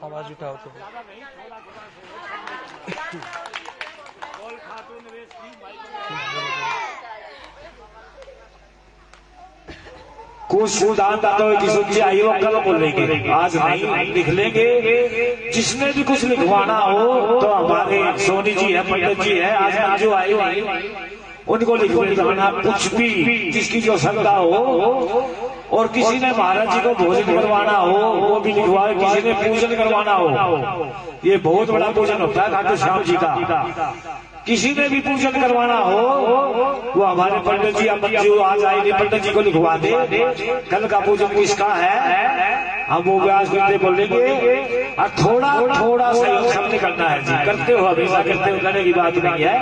आवाज उठाओ तो कुछ सिद्धांत तो की सोची आई वो कल बोलेंगे, आज नहीं लिख लेंगे। जिसने भी कुछ लिखवाना हो तो हमारे सोनी जी है, पंडित जी है, आज जो आई उनको लिखवाना कुछ भी जिसकी जो श्रद्धा हो। और किसी ने महाराज जी को भोजन करवाना हो वो भी लिखवाए, किसी ने पूजन करवाना हो, ये बहुत बड़ा पूजन होता है खाटू श्याम जी का। किसी ने भी पूजन करवाना हो वो हमारे पंडित जी जो आज आएंगे पंडित जी को लिखवा दे। कल का पूजन किसका है हम वो व्यास करते बोलेंगे। और थोड़ा थोड़ा सहयोग सबने करना है जी, करते हो हमेशा करते हो, करने की बात नहीं है,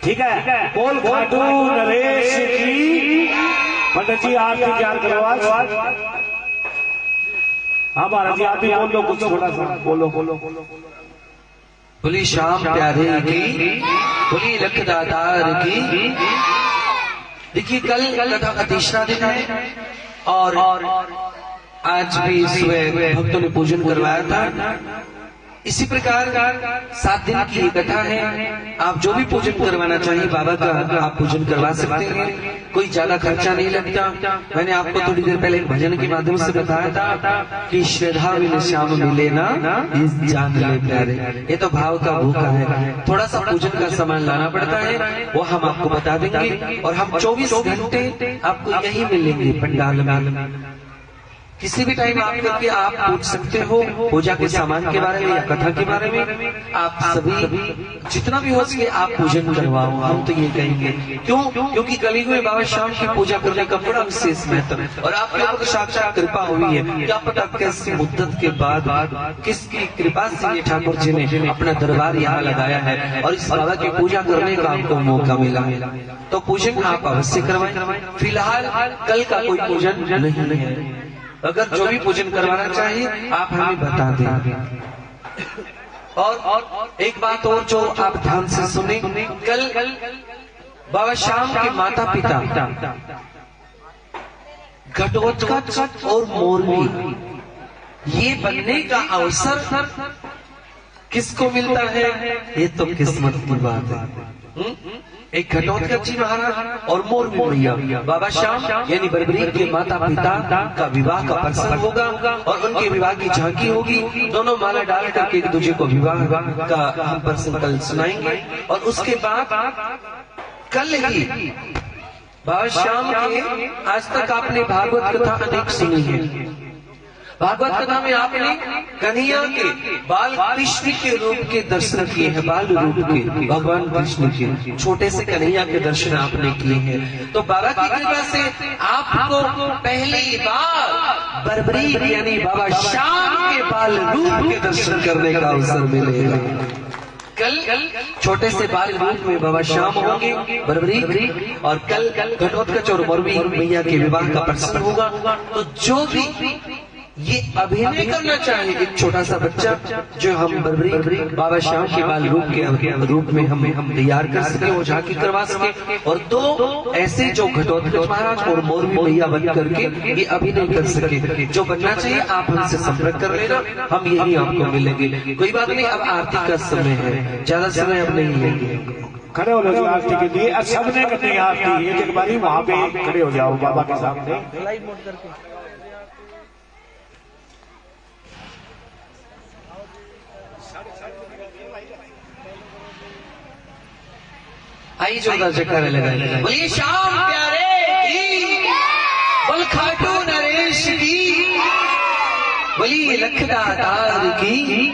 ठीक है। बोल खाटू नरेश की। पंडित जी आरती ज्ञान करवा। हाँ महाराज जी आप भी बोल लो कुछ, थोड़ा सा बोलो। बोली श्याम प्यारे की, बोली लखदातार की। देखिए कल कथा का तीसरा दिन है और आज भी सुबह भक्तों ने पूजन करवाया था। इसी प्रकार 7 दिन की ये कथा है। आप जो भी पूजन करवाना चाहिए बाबा का आप पूजन करवा सकते हैं, कोई ज्यादा खर्चा नहीं लगता। मैंने आपको थोड़ी देर पहले एक भजन के माध्यम से बताया था कि श्रद्धा मिले श्याम मिले ना इस जान ले प्यारे। ये तो भाव का भूखा है, थोड़ा सा पूजन का सामान लाना पड़ता है, वो हम आपको बता देंगे। और हम 24 घंटे आपको यही मिलेंगे पंडाल में। किसी भी टाइम आप करके आप पूछ सकते हो पूजा के सामान के बारे में या कथा के बारे में। आप सभी जितना भी हो सके आप पूजन करवाओ, हम तो ये कहेंगे। क्यों? क्योंकि कलयुग में बाबा श्याम की पूजा करने का बड़ा विशेष महत्व है और आपके ऊपर साक्षात कृपा हुई है। क्या पता किस मुद्दत के बाद किसकी कृपा से ये ठाकुर जी ने अपना दरबार यहाँ लगाया है और इस बाबा की पूजा करने का आपको मौका मिला। तो पूजन आप अवश्य करवाएं। फिलहाल कल का कोई पूजन नहीं है। अगर जो भी पूजन करवाना चाहिए आप हमें बता दें। और एक बात और जो आप ध्यान से सुने, कल बाबा श्याम के माता पिता घटोत्कच और मोरनी ये बनने का अवसर किसको मिलता है? ये तो किस्मत की बात है। एक घटोत्कच जी महाराज और मोरनी मैया बाबा श्याम यानी बरबरीक के माता पिता का विवाह का प्रसंग होगा और उनके विवाह की झांकी होगी। दोनों माला डाल करके एक दूसरे को विवाह का हम प्रसंग कल सुनाएंगे। और उसके बाद कल ही बाबा श्याम के आज तक आपने भागवत कथा अनेक सुनी है। भागवत कथा में आपने कन्हैया के बाल कृष्ण के रूप के दर्शन किए हैं, बाल रूप के भगवान कृष्ण के छोटे से कन्हैया के दर्शन आपने किए हैं। तो बाबा की कृपा से आपको पहली बार बरबरीक यानी बाबा श्याम के बाल रूप के दर्शन करने का अवसर मिलेगा। कल छोटे से बाल रूप में बाबा श्याम होंगे बरबरीक और कल घटोत्कच और मोरनी मैया के विवाह का प्रसंग होगा। तो जो भी ये अभिनय करना चाहिए एक छोटा सा बच्चा जो हम बरबरीक बाबा श्याम के बाल रूप के रूप में हम तैयार कर सके, वो झांकी करवा सके। और दो ऐसे जो घटोत्कच महाराज और मोरनी मैया बन करके ये अभिनय कर सके। जो बनना चाहिए आप हमसे संपर्क कर लेना, हम यही आपको मिलेंगे। कोई बात नहीं, अब आरती का समय है, ज्यादा समय अब नहीं लेंगे। खड़े हो जाओ आरती के लिए, सबने करनी है आरती। एक बारी वहाँ पे खड़े हो जाओ बाबा के सामने। आई जोरदार जयकारे लगाए। बोलिए श्याम प्यारे की, बोल खाटू नरेश की, बोलिए लखदातार की।